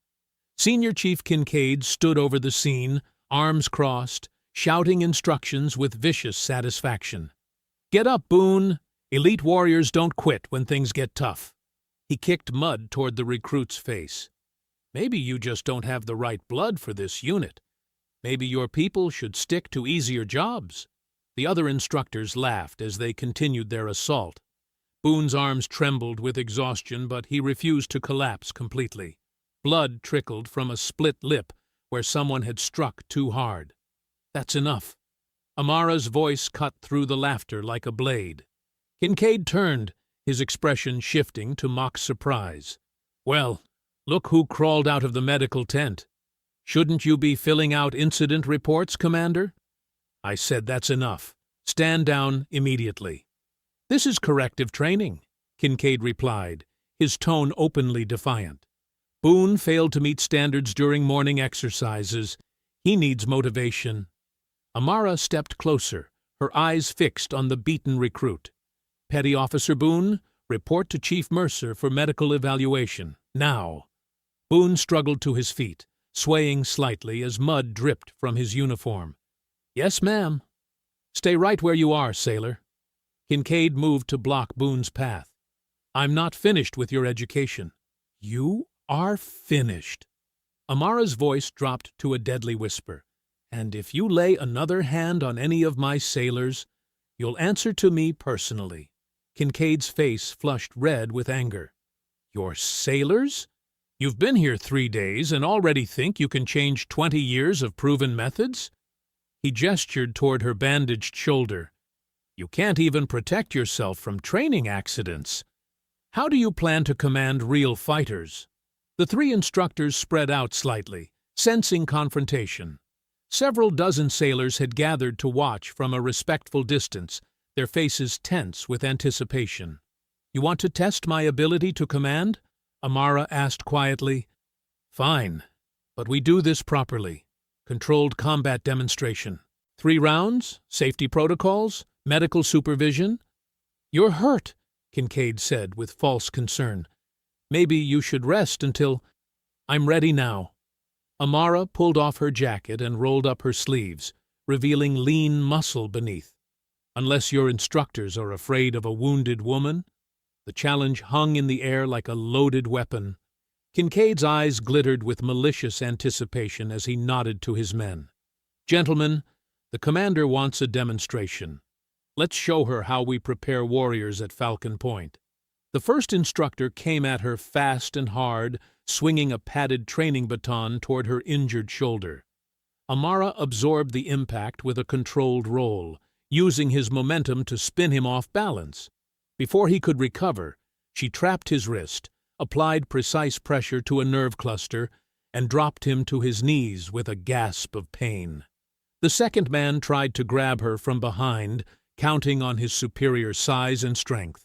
Senior Chief Kincaid stood over the scene, arms crossed, shouting instructions with vicious satisfaction. "Get up, Boone! Elite warriors don't quit when things get tough." He kicked mud toward the recruit's face. "Maybe you just don't have the right blood for this unit. Maybe your people should stick to easier jobs." The other instructors laughed as they continued their assault. Boone's arms trembled with exhaustion, but he refused to collapse completely. Blood trickled from a split lip where someone had struck too hard. "That's enough." Amara's voice cut through the laughter like a blade. Kincaid turned, his expression shifting to mock surprise. "Well, look who crawled out of the medical tent. Shouldn't you be filling out incident reports, Commander?" "I said that's enough. Stand down immediately." "This is corrective training," Kincaid replied, his tone openly defiant. "Boone failed to meet standards during morning exercises. He needs motivation." Amara stepped closer, her eyes fixed on the beaten recruit. "Petty Officer Boone, report to Chief Mercer for medical evaluation. Now." Boone struggled to his feet, swaying slightly as mud dripped from his uniform. "Yes, ma'am." "Stay right where you are, sailor." Kincaid moved to block Boone's path. "I'm not finished with your education." "You are finished." Amara's voice dropped to a deadly whisper. "And if you lay another hand on any of my sailors, you'll answer to me personally." Kincaid's face flushed red with anger. "Your sailors? You've been here 3 days and already think you can change 20 years of proven methods?" He gestured toward her bandaged shoulder. "You can't even protect yourself from training accidents. How do you plan to command real fighters?" The 3 instructors spread out slightly, sensing confrontation. Several dozen sailors had gathered to watch from a respectful distance, their faces tense with anticipation. "You want to test my ability to command?" Amara asked quietly. "Fine, but we do this properly. Controlled combat demonstration. 3 rounds, safety protocols, medical supervision. You're hurt, Kincaid said with false concern. Maybe you should rest until... I'm ready now. Amara pulled off her jacket and rolled up her sleeves, revealing lean muscle beneath. Unless your instructors are afraid of a wounded woman? The challenge hung in the air like a loaded weapon. Kincaid's eyes glittered with malicious anticipation as he nodded to his men. Gentlemen, the commander wants a demonstration. Let's show her how we prepare warriors at Falcon Point. The first instructor came at her fast and hard, swinging a padded training baton toward her injured shoulder. Amara absorbed the impact with a controlled roll, using his momentum to spin him off balance. Before he could recover, she trapped his wrist, applied precise pressure to a nerve cluster, and dropped him to his knees with a gasp of pain. The second man tried to grab her from behind, counting on his superior size and strength.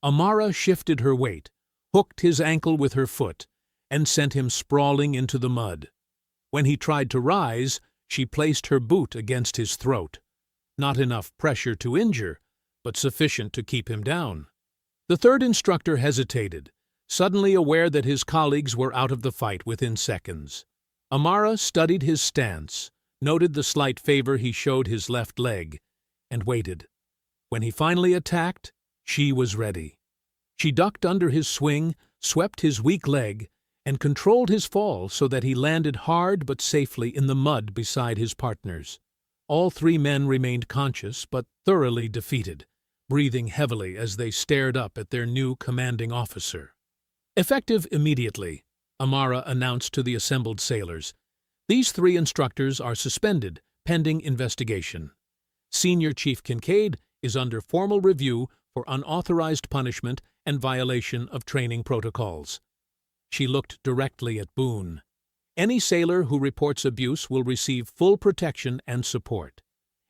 Amara shifted her weight, hooked his ankle with her foot, and sent him sprawling into the mud. When he tried to rise, she placed her boot against his throat. Not enough pressure to injure, but sufficient to keep him down. The third instructor hesitated, suddenly aware that his colleagues were out of the fight within seconds. Amara studied his stance, noted the slight favor he showed his left leg, and waited. When he finally attacked, she was ready. She ducked under his swing, swept his weak leg, and controlled his fall so that he landed hard but safely in the mud beside his partners. All 3 men remained conscious but thoroughly defeated, breathing heavily as they stared up at their new commanding officer. Effective immediately, Amara announced to the assembled sailors, these 3 instructors are suspended, pending investigation. Senior Chief Kincaid is under formal review for unauthorized punishment and violation of training protocols. She looked directly at Boone. Any sailor who reports abuse will receive full protection and support.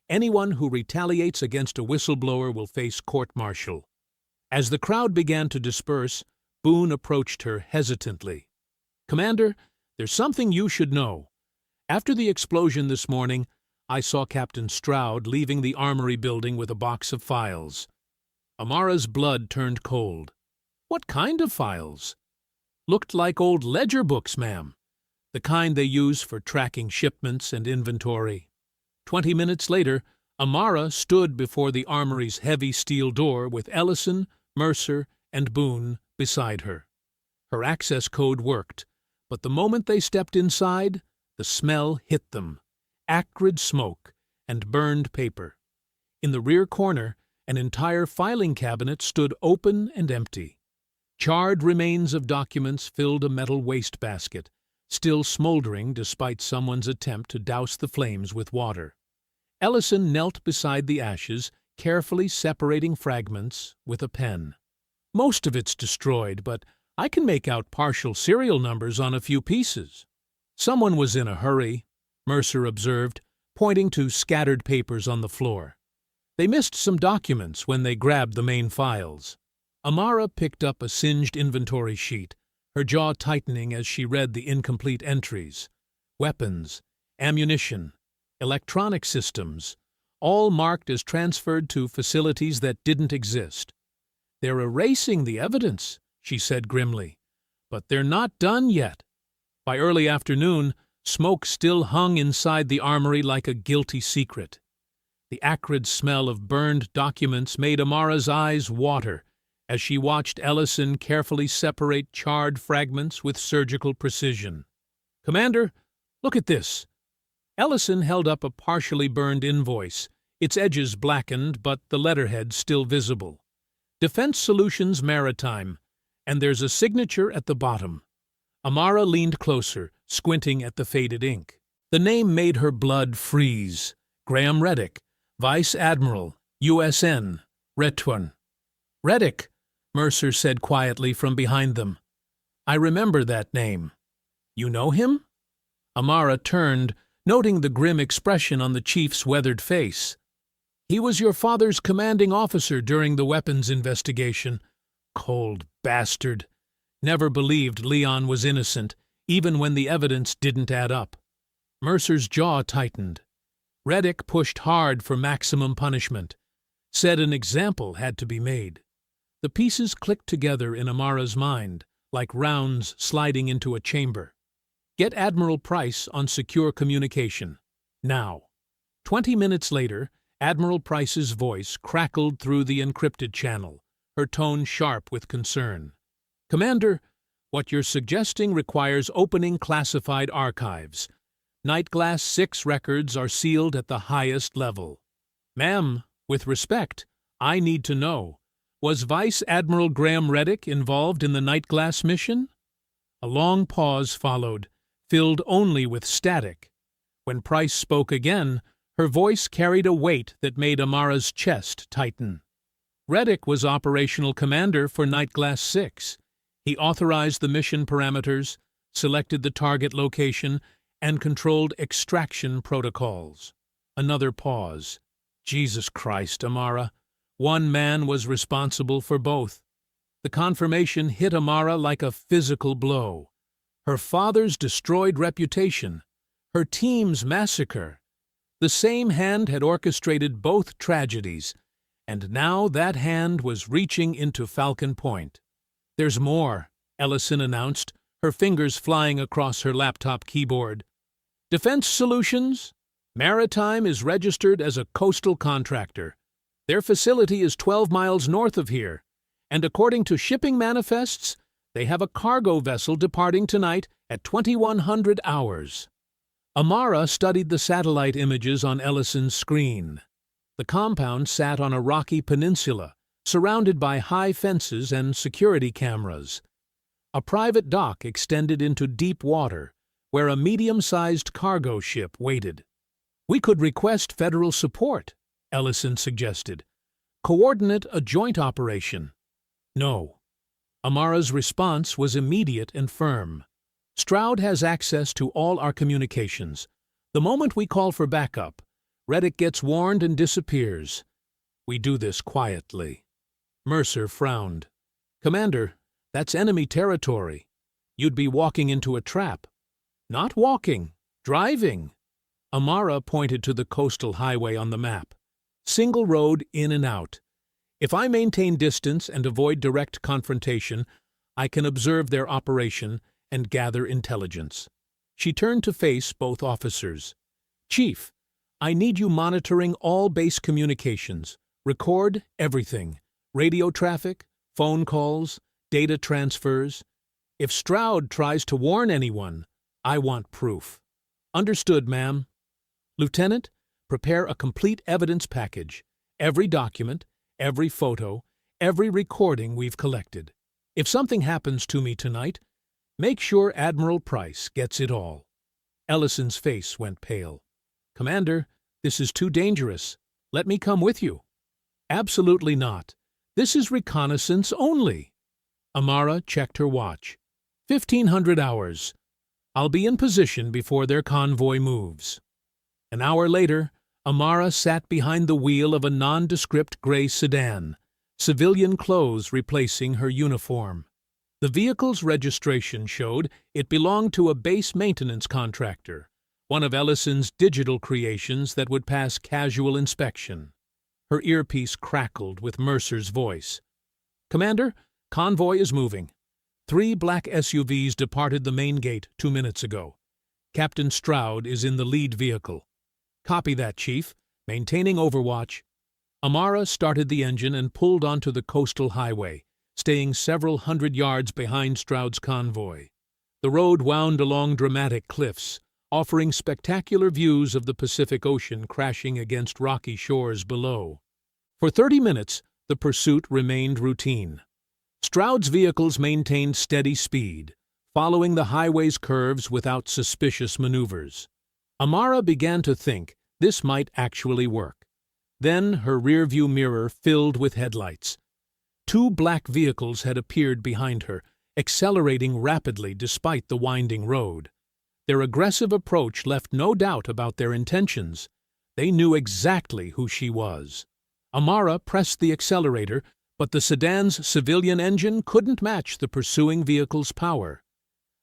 Anyone who retaliates against a whistleblower will face court-martial. As the crowd began to disperse, Boone approached her hesitantly. Commander, there's something you should know. After the explosion this morning, I saw Captain Stroud leaving the armory building with a box of files. Amara's blood turned cold. What kind of files? Looked like old ledger books, ma'am. The kind they use for tracking shipments and inventory. 20 minutes later, Amara stood before the armory's heavy steel door with Ellison, Mercer, and Boone beside her. Her access code worked, but the moment they stepped inside, the smell hit them. Acrid smoke and burned paper. In the rear corner, an entire filing cabinet stood open and empty. Charred remains of documents filled a metal wastebasket, still smoldering despite someone's attempt to douse the flames with water. Ellison knelt beside the ashes, carefully separating fragments with a pen. Most of it's destroyed, but I can make out partial serial numbers on a few pieces. Someone was in a hurry, Mercer observed, pointing to scattered papers on the floor. They missed some documents when they grabbed the main files. Amara picked up a singed inventory sheet, her jaw tightening as she read the incomplete entries. Weapons, ammunition, electronic systems, all marked as transferred to facilities that didn't exist. They're erasing the evidence, she said grimly, but they're not done yet. By early afternoon, smoke still hung inside the armory like a guilty secret. The acrid smell of burned documents made Amara's eyes water as she watched Ellison carefully separate charred fragments with surgical precision. Commander, look at this. Ellison held up a partially burned invoice, its edges blackened but the letterhead still visible. Defense Solutions Maritime, and there's a signature at the bottom. Amara leaned closer, squinting at the faded ink. The name made her blood freeze. Graham Reddick, Vice Admiral, USN, Retwan. Reddick, Mercer said quietly from behind them. I remember that name. You know him? Amara turned, noting the grim expression on the chief's weathered face. He was your father's commanding officer during the weapons investigation. Cold bastard. Never believed Leon was innocent, even when the evidence didn't add up. Mercer's jaw tightened. Reddick pushed hard for maximum punishment, said an example had to be made. The pieces clicked together in Amara's mind, like rounds sliding into a chamber. Get Admiral Price on secure communication. Now. 20 minutes later, Admiral Price's voice crackled through the encrypted channel, her tone sharp with concern. Commander, what you're suggesting requires opening classified archives. Nightglass 6 records are sealed at the highest level. Ma'am, with respect, I need to know, was Vice Admiral Graham Reddick involved in the Nightglass mission? A long pause followed, filled only with static. When Price spoke again, her voice carried a weight that made Amara's chest tighten. Reddick was operational commander for Nightglass 6. He authorized the mission parameters, selected the target location, and controlled extraction protocols. Another pause. Jesus Christ, Amara. One man was responsible for both. The confirmation hit Amara like a physical blow. Her father's destroyed reputation, her team's massacre. The same hand had orchestrated both tragedies, and now that hand was reaching into Falcon Point. There's more, Ellison announced, her fingers flying across her laptop keyboard. Defense Solutions? Maritime is registered as a coastal contractor. Their facility is 12 miles north of here, and according to shipping manifests, they have a cargo vessel departing tonight at 2100 hours. Amara studied the satellite images on Ellison's screen. The compound sat on a rocky peninsula, surrounded by high fences and security cameras. A private dock extended into deep water, where a medium-sized cargo ship waited. We could request federal support, Ellison suggested. Coordinate a joint operation. No. Amara's response was immediate and firm. Stroud has access to all our communications. The moment we call for backup, Reddick gets warned and disappears. We do this quietly. Mercer frowned. Commander, that's enemy territory. You'd be walking into a trap. Not walking, driving. Amara pointed to the coastal highway on the map. Single road in and out. If I maintain distance and avoid direct confrontation, I can observe their operation and gather intelligence. She turned to face both officers. Chief, I need you monitoring all base communications. Record everything. Radio traffic, phone calls, data transfers. If Stroud tries to warn anyone, I want proof. Understood, ma'am. Lieutenant, prepare a complete evidence package. Every document, every photo, every recording we've collected. If something happens to me tonight, make sure Admiral Price gets it all. Ellison's face went pale. Commander, this is too dangerous. Let me come with you. Absolutely not. This is reconnaissance only. Amara checked her watch. 1500 hours. I'll be in position before their convoy moves. An hour later, Amara sat behind the wheel of a nondescript gray sedan, civilian clothes replacing her uniform. The vehicle's registration showed it belonged to a base maintenance contractor, one of Ellison's digital creations that would pass casual inspection. Her earpiece crackled with Mercer's voice. Commander, convoy is moving. 3 black SUVs departed the main gate 2 minutes ago. Captain Stroud is in the lead vehicle. Copy that, Chief. Maintaining overwatch. Amara started the engine and pulled onto the coastal highway, staying several hundred yards behind Stroud's convoy. The road wound along dramatic cliffs, offering spectacular views of the Pacific Ocean crashing against rocky shores below. For 30 minutes, the pursuit remained routine. Stroud's vehicles maintained steady speed, following the highway's curves without suspicious maneuvers. Amara began to think this might actually work. Then her rearview mirror filled with headlights. 2 black vehicles had appeared behind her, accelerating rapidly despite the winding road. Their aggressive approach left no doubt about their intentions. They knew exactly who she was. Amara pressed the accelerator, but the sedan's civilian engine couldn't match the pursuing vehicle's power.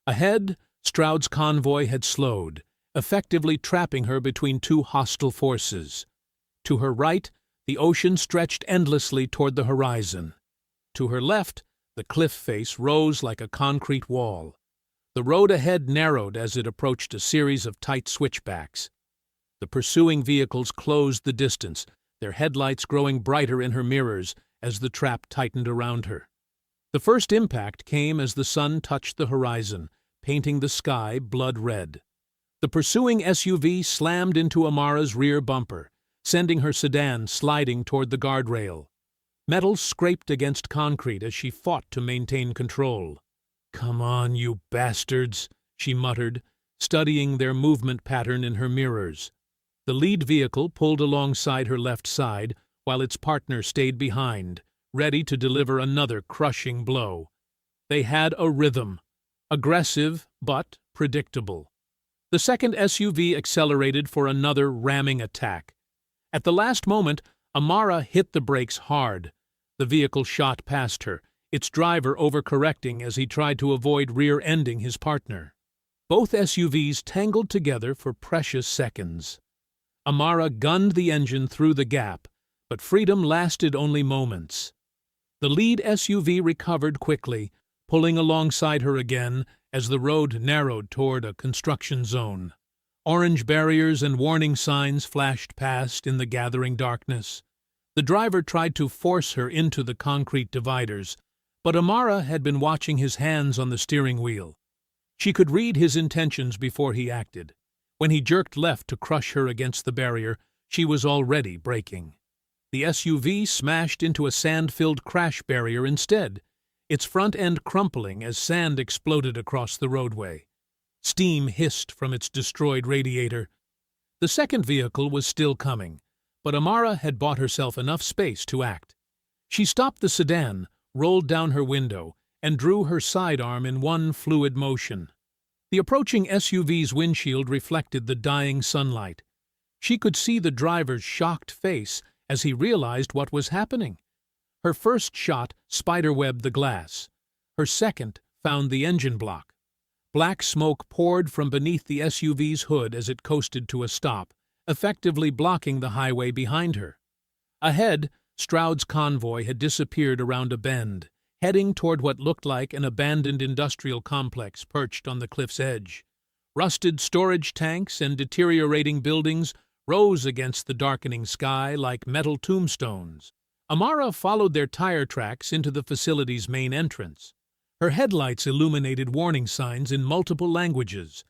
Ahead, Stroud's convoy had slowed, effectively trapping her between two hostile forces. To her right, the ocean stretched endlessly toward the horizon. To her left, the cliff face rose like a concrete wall. The road ahead narrowed as it approached a series of tight switchbacks. The pursuing vehicles closed the distance, their headlights growing brighter in her mirrors as the trap tightened around her. The first impact came as the sun touched the horizon, painting the sky blood red. The pursuing SUV slammed into Amara's rear bumper, sending her sedan sliding toward the guardrail. Metal scraped against concrete as she fought to maintain control. "Come on, you bastards," she muttered, studying their movement pattern in her mirrors. The lead vehicle pulled alongside her left side, while its partner stayed behind, ready to deliver another crushing blow. They had a rhythm, aggressive but predictable. The second SUV accelerated for another ramming attack. At the last moment, Amara hit the brakes hard. The vehicle shot past her, its driver overcorrecting as he tried to avoid rear-ending his partner. Both SUVs tangled together for precious seconds. Amara gunned the engine through the gap, but freedom lasted only moments. The lead SUV recovered quickly, pulling alongside her again as the road narrowed toward a construction zone. Orange barriers and warning signs flashed past in the gathering darkness. The driver tried to force her into the concrete dividers, but Amara had been watching his hands on the steering wheel. She could read his intentions before he acted. When he jerked left to crush her against the barrier, she was already braking. The SUV smashed into a sand-filled crash barrier instead, its front end crumpling as sand exploded across the roadway. Steam hissed from its destroyed radiator. The second vehicle was still coming, but Amara had bought herself enough space to act. She stopped the sedan, rolled down her window, and drew her sidearm in one fluid motion. The approaching SUV's windshield reflected the dying sunlight. She could see the driver's shocked face as he realized what was happening. Her first shot spiderwebbed the glass. Her second found the engine block. Black smoke poured from beneath the SUV's hood as it coasted to a stop, effectively blocking the highway behind her. Ahead, Stroud's convoy had disappeared around a bend, heading toward what looked like an abandoned industrial complex perched on the cliff's edge. Rusted storage tanks and deteriorating buildings rose against the darkening sky like metal tombstones. Amara followed their tire tracks into the facility's main entrance. Her headlights illuminated warning signs in multiple languages: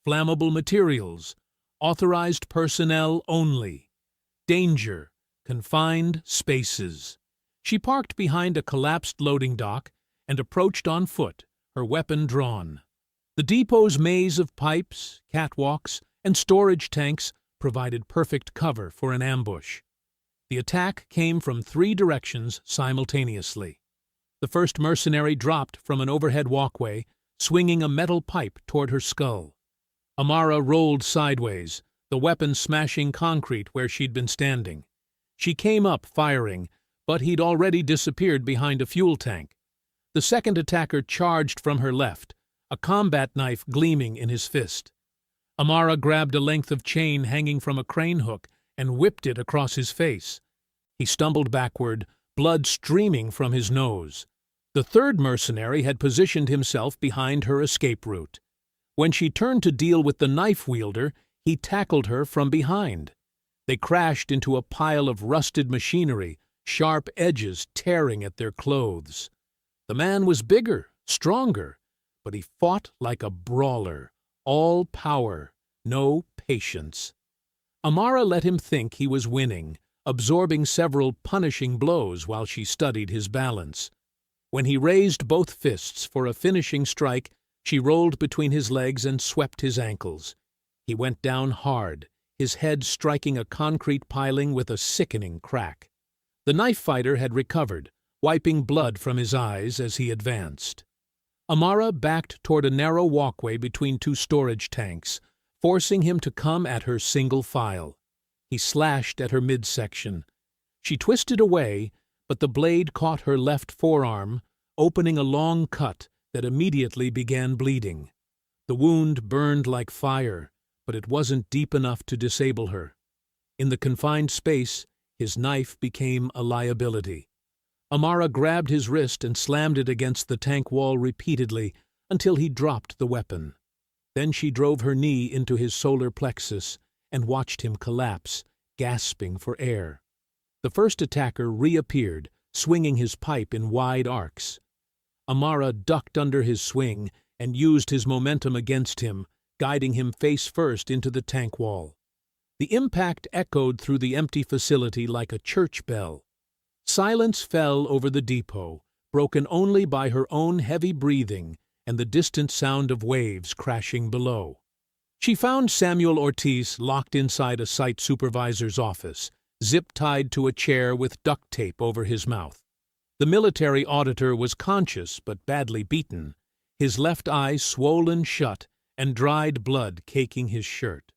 flammable materials, authorized personnel only, danger, confined spaces. She parked behind a collapsed loading dock and approached on foot, her weapon drawn. The depot's maze of pipes, catwalks, and storage tanks provided perfect cover for an ambush. The attack came from 3 directions simultaneously. The first mercenary dropped from an overhead walkway, swinging a metal pipe toward her skull. Amara rolled sideways, the weapon smashing concrete where she'd been standing. She came up firing, but he'd already disappeared behind a fuel tank. The second attacker charged from her left, a combat knife gleaming in his fist. Amara grabbed a length of chain hanging from a crane hook and whipped it across his face. He stumbled backward, blood streaming from his nose. The third mercenary had positioned himself behind her escape route. When she turned to deal with the knife wielder, he tackled her from behind. They crashed into a pile of rusted machinery, sharp edges tearing at their clothes. The man was bigger, stronger, but he fought like a brawler, all power, no patience. Amara let him think he was winning, absorbing several punishing blows while she studied his balance. When he raised both fists for a finishing strike, she rolled between his legs and swept his ankles. He went down hard, his head striking a concrete piling with a sickening crack. The knife fighter had recovered, wiping blood from his eyes as he advanced. Amara backed toward a narrow walkway between 2 storage tanks, forcing him to come at her single file. He slashed at her midsection. She twisted away, but the blade caught her left forearm, opening a long cut that immediately began bleeding. The wound burned like fire, but it wasn't deep enough to disable her. In the confined space, his knife became a liability. Amara grabbed his wrist and slammed it against the tank wall repeatedly until he dropped the weapon. Then she drove her knee into his solar plexus and watched him collapse, gasping for air. The first attacker reappeared, swinging his pipe in wide arcs. Amara ducked under his swing and used his momentum against him, guiding him face first into the tank wall. The impact echoed through the empty facility like a church bell. Silence fell over the depot, broken only by her own heavy breathing and the distant sound of waves crashing below. She found Samuel Ortiz locked inside a site supervisor's office, zip-tied to a chair with duct tape over his mouth. The military auditor was conscious but badly beaten, his left eye swollen shut and dried blood caking his shirt.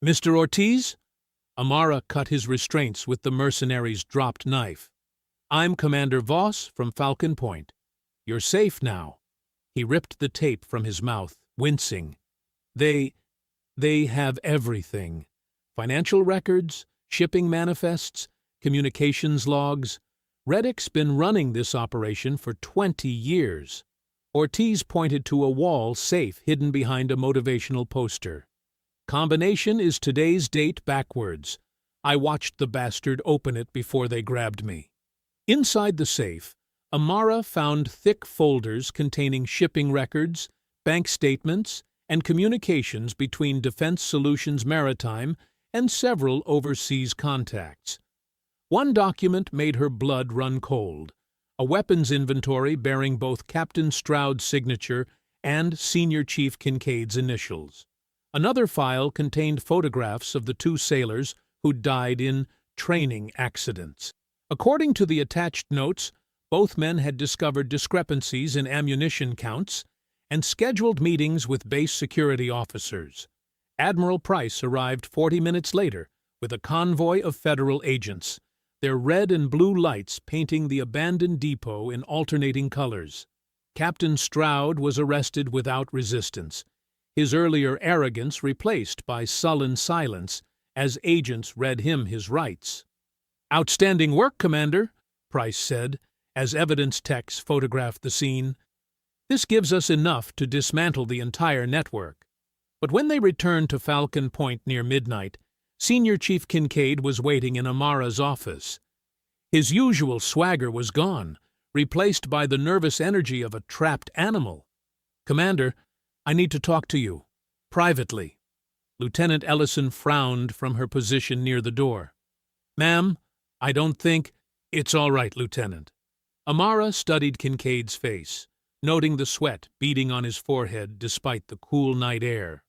"Mr. Ortiz?" Amara cut his restraints with the mercenary's dropped knife. "I'm Commander Voss from Falcon Point. You're safe now." He ripped the tape from his mouth, wincing. They have everything. Financial records, shipping manifests, communications logs. Reddick's been running this operation for 20 years. Ortiz pointed to a wall safe hidden behind a motivational poster. "Combination is today's date backwards. I watched the bastard open it before they grabbed me." Inside the safe, Amara found thick folders containing shipping records, bank statements, and communications between Defense Solutions Maritime and several overseas contacts. One document made her blood run cold, a weapons inventory bearing both Captain Stroud's signature and Senior Chief Kincaid's initials. Another file contained photographs of the two sailors who died in training accidents. According to the attached notes, both men had discovered discrepancies in ammunition counts and scheduled meetings with base security officers. Admiral Price arrived 40 minutes later with a convoy of federal agents, their red and blue lights painting the abandoned depot in alternating colors. Captain Stroud was arrested without resistance, his earlier arrogance replaced by sullen silence as agents read him his rights. "Outstanding work, Commander," Price said, as evidence techs photographed the scene. "This gives us enough to dismantle the entire network." But when they returned to Falcon Point near midnight, Senior Chief Kincaid was waiting in Amara's office. His usual swagger was gone, replaced by the nervous energy of a trapped animal. "Commander, I need to talk to you. Privately." Lieutenant Ellison frowned from her position near the door. "Ma'am, I don't think—" "It's all right, Lieutenant." Amara studied Kincaid's face, noting the sweat beading on his forehead despite the cool night air.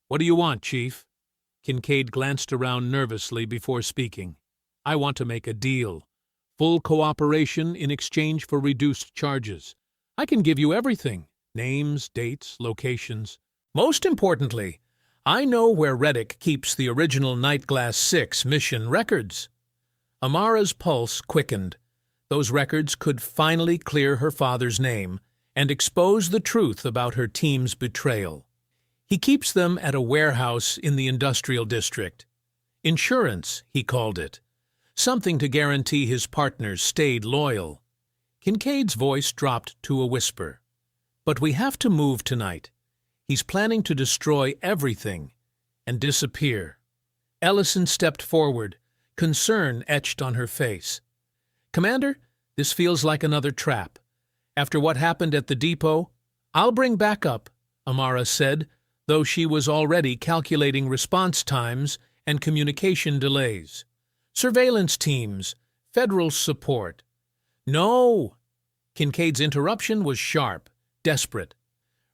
"What do you want, Chief?" Kincaid glanced around nervously before speaking. "I want to make a deal. Full cooperation in exchange for reduced charges. I can give you everything. Names, dates, locations. Most importantly, I know where Reddick keeps the original Nightglass 6 mission records." Amara's pulse quickened. Those records could finally clear her father's name and expose the truth about her team's betrayal. He keeps them at a warehouse in the industrial district. Insurance, he called it. Something to guarantee his partners stayed loyal. Kincaid's voice dropped to a whisper. "But we have to move tonight. He's planning to destroy everything and disappear." Ellison stepped forward, concern etched on her face. "Commander, this feels like another trap. After what happened at the depot—" "I'll bring backup," Amara said, though she was already calculating response times and communication delays. "Surveillance teams, federal support." "No!" Kincaid's interruption was sharp, desperate.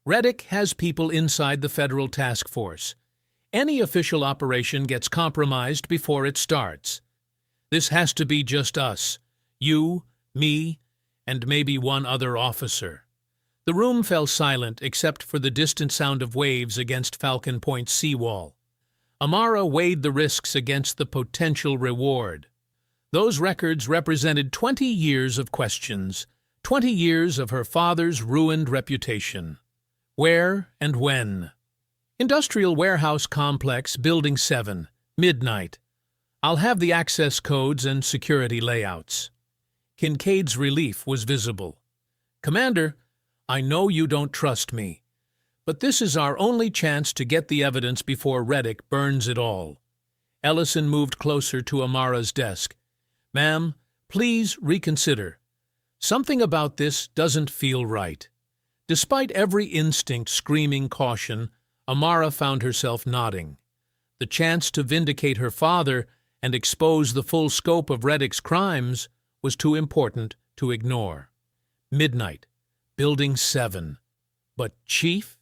"Reddick has people inside the federal task force. Any official operation gets compromised before it starts. This has to be just us, you, me, and maybe one other officer." The room fell silent except for the distant sound of waves against Falcon Point's seawall. Amara weighed the risks against the potential reward. Those records represented 20 years of questions, 20 years of her father's ruined reputation. Where and when? Industrial Warehouse Complex, Building 7, midnight. I'll have the access codes and security layouts. Kincaid's relief was visible. Commander, I know you don't trust me, but this is our only chance to get the evidence before Reddick burns it all. Ellison moved closer to Amara's desk. Ma'am, please reconsider. Something about this doesn't feel right. Despite every instinct screaming caution, Amara found herself nodding. The chance to vindicate her father and expose the full scope of Reddick's crimes was too important to ignore. Midnight, Building 7. But, Chief,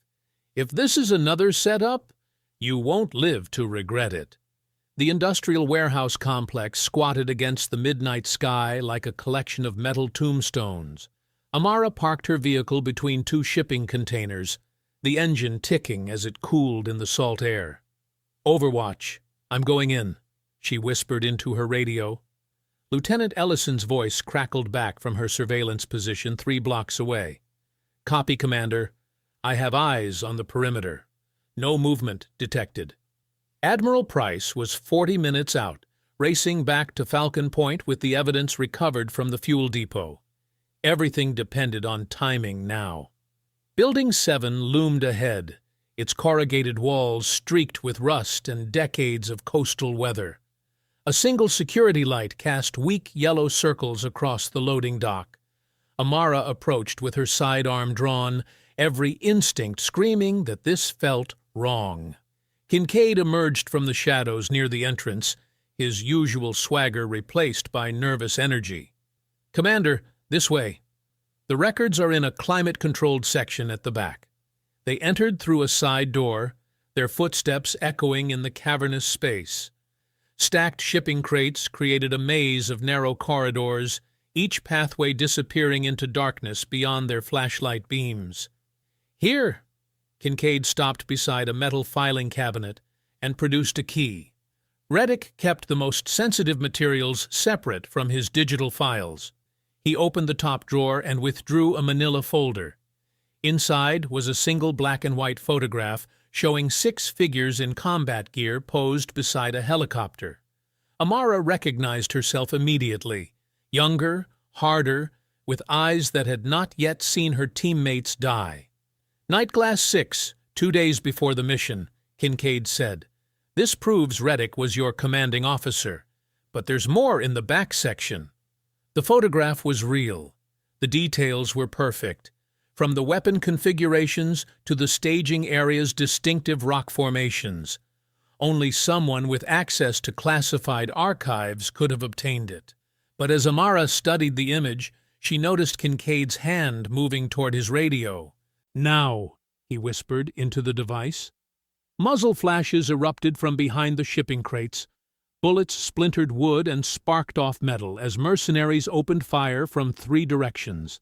if this is another setup, you won't live to regret it. The industrial warehouse complex squatted against the midnight sky like a collection of metal tombstones. Amara parked her vehicle between two shipping containers, the engine ticking as it cooled in the salt air. Overwatch, I'm going in, she whispered into her radio. Lieutenant Ellison's voice crackled back from her surveillance position 3 blocks away. Copy, Commander. I have eyes on the perimeter. No movement detected. Admiral Price was 40 minutes out, racing back to Falcon Point with the evidence recovered from the fuel depot. Everything depended on timing now. Building 7 loomed ahead, its corrugated walls streaked with rust and decades of coastal weather. A single security light cast weak yellow circles across the loading dock. Amara approached with her sidearm drawn, every instinct screaming that this felt wrong. Kincaid emerged from the shadows near the entrance, his usual swagger replaced by nervous energy. Commander, this way. The records are in a climate-controlled section at the back. They entered through a side door, their footsteps echoing in the cavernous space. Stacked shipping crates created a maze of narrow corridors, each pathway disappearing into darkness beyond their flashlight beams. Here! Kincaid stopped beside a metal filing cabinet and produced a key. Reddick kept the most sensitive materials separate from his digital files. He opened the top drawer and withdrew a manila folder. Inside was a single black and white photograph showing 6 figures in combat gear posed beside a helicopter. Amara recognized herself immediately, younger, harder, with eyes that had not yet seen her teammates die. Nightglass 6, 2 days before the mission, Kincaid said. This proves Reddick was your commanding officer, but there's more in the back section. The photograph was real. The details were perfect, from the weapon configurations to the staging area's distinctive rock formations. Only someone with access to classified archives could have obtained it. But as Amara studied the image, she noticed Kincaid's hand moving toward his radio. Now, he whispered into the device. Muzzle flashes erupted from behind the shipping crates. Bullets splintered wood and sparked off metal as mercenaries opened fire from 3 directions.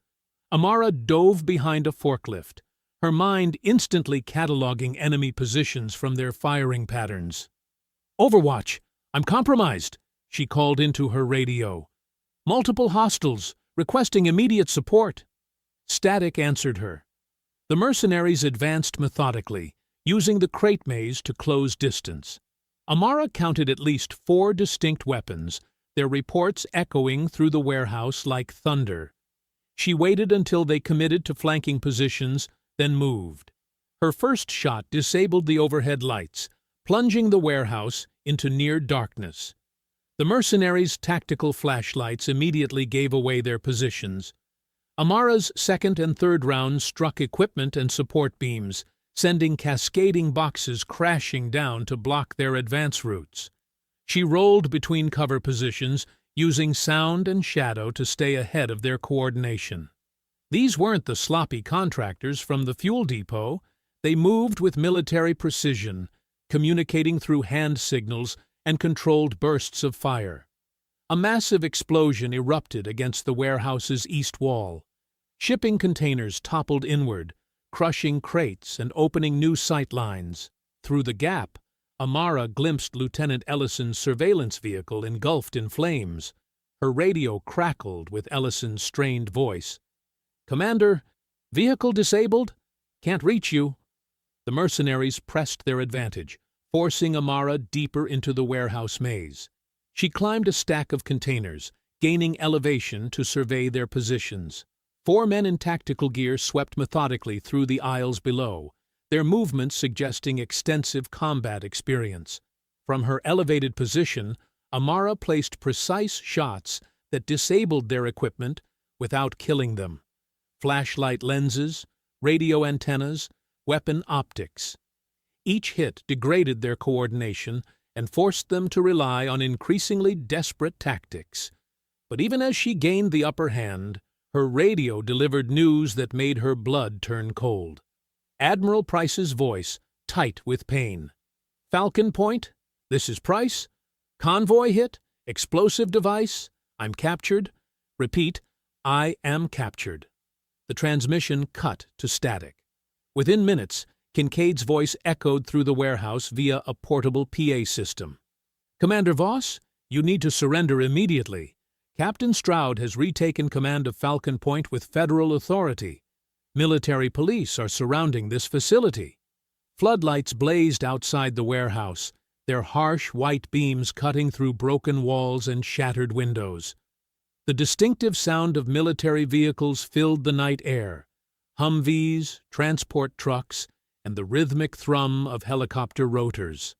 Amara dove behind a forklift, her mind instantly cataloging enemy positions from their firing patterns. Overwatch, I'm compromised, she called into her radio. Multiple hostiles, requesting immediate support. Static answered her. The mercenaries advanced methodically, using the crate maze to close distance. Amara counted at least 4 distinct weapons, their reports echoing through the warehouse like thunder. She waited until they committed to flanking positions, then moved. Her first shot disabled the overhead lights, plunging the warehouse into near darkness. The mercenaries' tactical flashlights immediately gave away their positions. Amara's second and third rounds struck equipment and support beams, sending cascading boxes crashing down to block their advance routes. She rolled between cover positions, using sound and shadow to stay ahead of their coordination. These weren't the sloppy contractors from the fuel depot. They moved with military precision, communicating through hand signals and controlled bursts of fire. A massive explosion erupted against the warehouse's east wall. Shipping containers toppled inward, crushing crates and opening new sight lines. Through the gap, Amara glimpsed Lieutenant Ellison's surveillance vehicle engulfed in flames. Her radio crackled with Ellison's strained voice. "Commander, vehicle disabled? Can't reach you." The The mercenaries pressed their advantage, forcing Amara deeper into the warehouse maze. She climbed a stack of containers, gaining elevation to survey their positions. 4 men in tactical gear swept methodically through the aisles below, their movements suggesting extensive combat experience. From her elevated position, Amara placed precise shots that disabled their equipment without killing them. Flashlight lenses, radio antennas, weapon optics. Each hit degraded their coordination and forced them to rely on increasingly desperate tactics. But even as she gained the upper hand, her radio delivered news that made her blood turn cold. Admiral Price's voice, tight with pain. "Falcon Point, this is Price. Convoy hit, explosive device, I'm captured. Repeat, I am captured." The transmission cut to static. Within minutes, Kincaid's voice echoed through the warehouse via a portable PA system. "Commander Voss, you need to surrender immediately. Captain Stroud has retaken command of Falcon Point with federal authority. Military police are surrounding this facility." Floodlights blazed outside the warehouse, their harsh white beams cutting through broken walls and shattered windows. The distinctive sound of military vehicles filled the night air: Humvees, transport trucks, and the rhythmic thrum of helicopter rotors.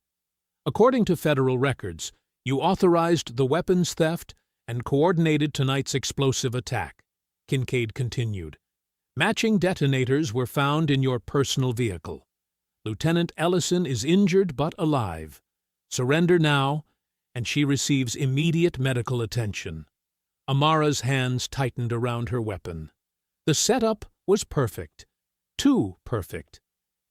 "According to federal records, you authorized the weapons theft and coordinated tonight's explosive attack," Kincaid continued. "Matching detonators were found in your personal vehicle. Lieutenant Ellison is injured but alive. Surrender now, and she receives immediate medical attention." Amara's hands tightened around her weapon. The setup was perfect. Too perfect.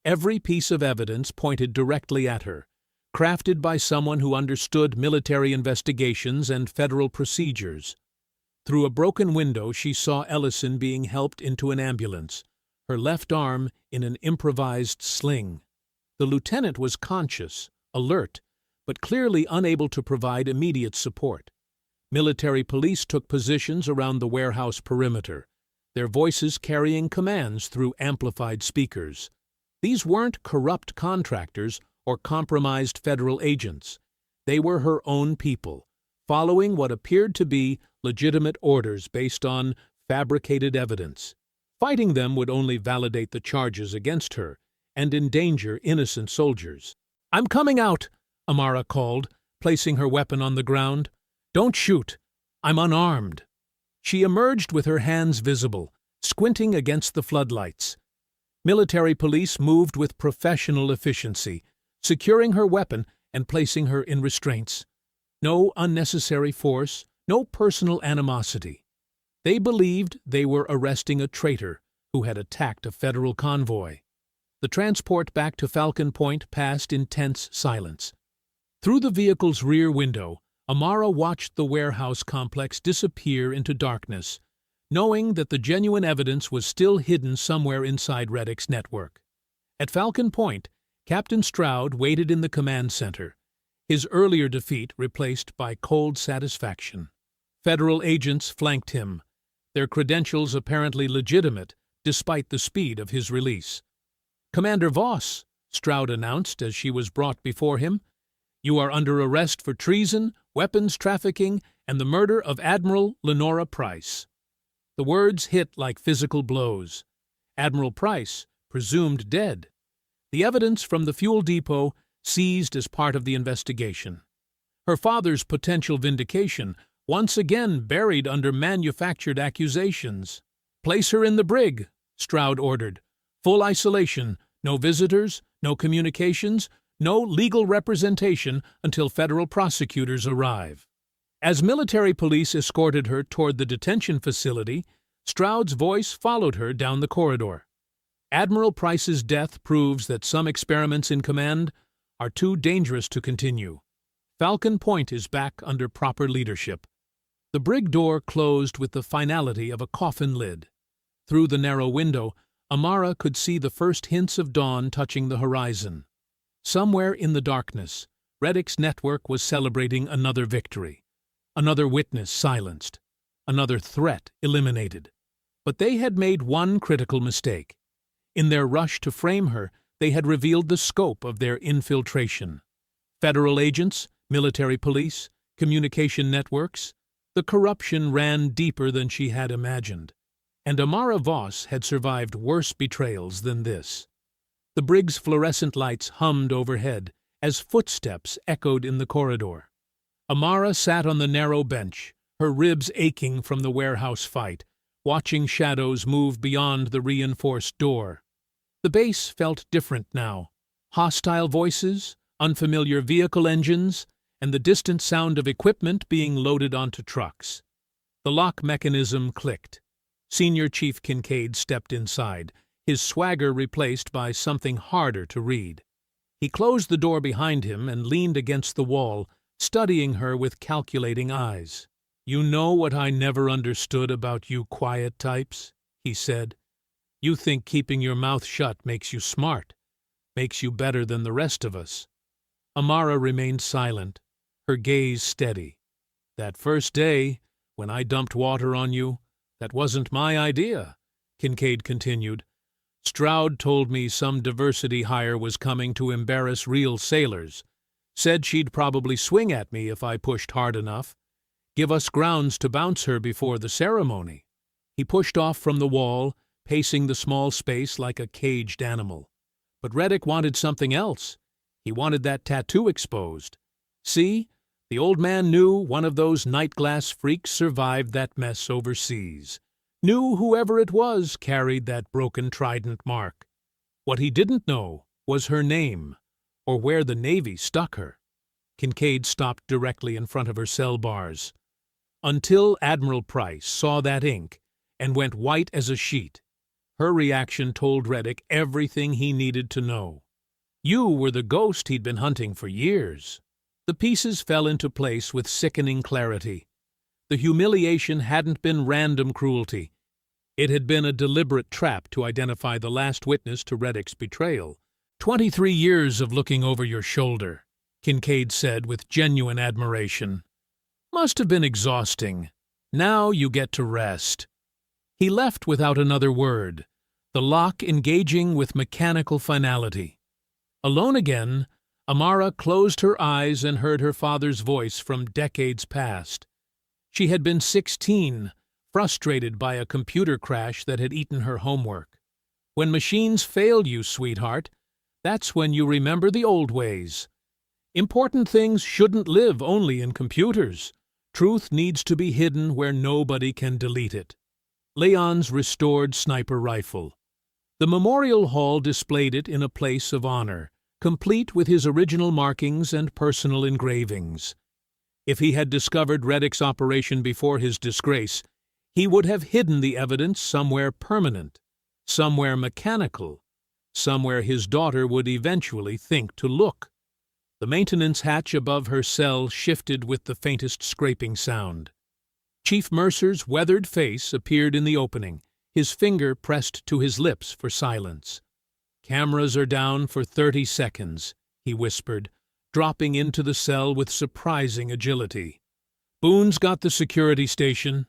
Every piece of evidence pointed directly at her, crafted by someone who understood military investigations and federal procedures. Through a broken window, she saw Ellison being helped into an ambulance, her left arm in an improvised sling. The lieutenant was conscious, alert, but clearly unable to provide immediate support. Military police took positions around the warehouse perimeter, their voices carrying commands through amplified speakers. These weren't corrupt contractors or compromised federal agents. They were her own people, following what appeared to be legitimate orders based on fabricated evidence. Fighting them would only validate the charges against her and endanger innocent soldiers. "I'm coming out," Amara called, placing her weapon on the ground. "Don't shoot. I'm unarmed." She emerged with her hands visible, squinting against the floodlights. Military police moved with professional efficiency, securing her weapon and placing her in restraints. No unnecessary force, no personal animosity. They believed they were arresting a traitor who had attacked a federal convoy. The transport back to Falcon Point passed in tense silence. Through the vehicle's rear window, Amara watched the warehouse complex disappear into darkness, knowing that the genuine evidence was still hidden somewhere inside Reddick's network. At Falcon Point, Captain Stroud waited in the command center, his earlier defeat replaced by cold satisfaction. Federal agents flanked him, their credentials apparently legitimate despite the speed of his release. "Commander Voss," Stroud announced as she was brought before him, "you are under arrest for treason, weapons trafficking, and the murder of Admiral Lenora Price." The words hit like physical blows. Admiral Price, presumed dead. The evidence from the fuel depot seized as part of the investigation. Her father's potential vindication, once again buried under manufactured accusations. "Place her in the brig," Stroud ordered. "Full isolation, no visitors, no communications, no legal representation until federal prosecutors arrive." As military police escorted her toward the detention facility, Stroud's voice followed her down the corridor. "Admiral Price's death proves that some experiments in command are too dangerous to continue. Falcon Point is back under proper leadership." The brig door closed with the finality of a coffin lid. Through the narrow window, Amara could see the first hints of dawn touching the horizon. Somewhere in the darkness, Reddick's network was celebrating another victory, another witness silenced, another threat eliminated. But they had made one critical mistake. In their rush to frame her, they had revealed the scope of their infiltration. Federal agents, military police, communication networks. The corruption ran deeper than she had imagined, and Amara Voss had survived worse betrayals than this. The brig's fluorescent lights hummed overhead as footsteps echoed in the corridor. Amara sat on the narrow bench, her ribs aching from the warehouse fight, watching shadows move beyond the reinforced door. The base felt different now. Hostile voices, unfamiliar vehicle engines, and the distant sound of equipment being loaded onto trucks. The lock mechanism clicked. Senior Chief Kincaid stepped inside, his swagger replaced by something harder to read. He closed the door behind him and leaned against the wall, studying her with calculating eyes. "You know what I never understood about you quiet types?" he said. "You think keeping your mouth shut makes you smart, makes you better than the rest of us." Amara remained silent, her gaze steady. "That first day, when I dumped water on you, that wasn't my idea," Kincaid continued. "Stroud told me some diversity hire was coming to embarrass real sailors. Said she'd probably swing at me if I pushed hard enough. Give us grounds to bounce her before the ceremony." He pushed off from the wall, pacing the small space like a caged animal. But Reddick wanted something else. He wanted that tattoo exposed. See? The old man knew one of those night-glass freaks survived that mess overseas. Knew whoever it was carried that broken trident mark. What he didn't know was her name, or where the Navy stuck her. Kincaid stopped directly in front of her cell bars. Until Admiral Price saw that ink and went white as a sheet. Her reaction told Reddick everything he needed to know. You were the ghost he'd been hunting for years. The pieces fell into place with sickening clarity. The humiliation hadn't been random cruelty. It had been a deliberate trap to identify the last witness to Reddick's betrayal. 23 years of looking over your shoulder, Kincaid said with genuine admiration. Must have been exhausting. Now you get to rest. He left without another word, the lock engaging with mechanical finality. Alone again, Amara closed her eyes and heard her father's voice from decades past. She had been 16, frustrated by a computer crash that had eaten her homework. When machines fail you, sweetheart, that's when you remember the old ways. Important things shouldn't live only in computers. Truth needs to be hidden where nobody can delete it. Leon's restored sniper rifle. The memorial hall displayed it in a place of honor, complete with his original markings and personal engravings. If he had discovered Reddick's operation before his disgrace, he would have hidden the evidence somewhere permanent, somewhere mechanical, somewhere his daughter would eventually think to look. The maintenance hatch above her cell shifted with the faintest scraping sound. Chief Mercer's weathered face appeared in the opening, his finger pressed to his lips for silence. "Cameras are down for 30 seconds, he whispered, dropping into the cell with surprising agility. "Boone's got the security station."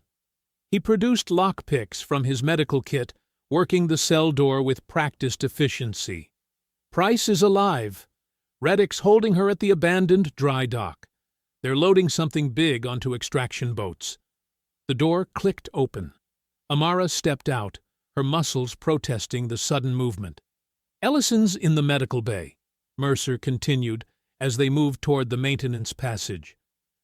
He produced lockpicks from his medical kit, working the cell door with practiced efficiency. "Price is alive. Reddick's holding her at the abandoned dry dock. They're loading something big onto extraction boats." The door clicked open. Amara stepped out, her muscles protesting the sudden movement. "Ellison's in the medical bay," Mercer continued as they moved toward the maintenance passage.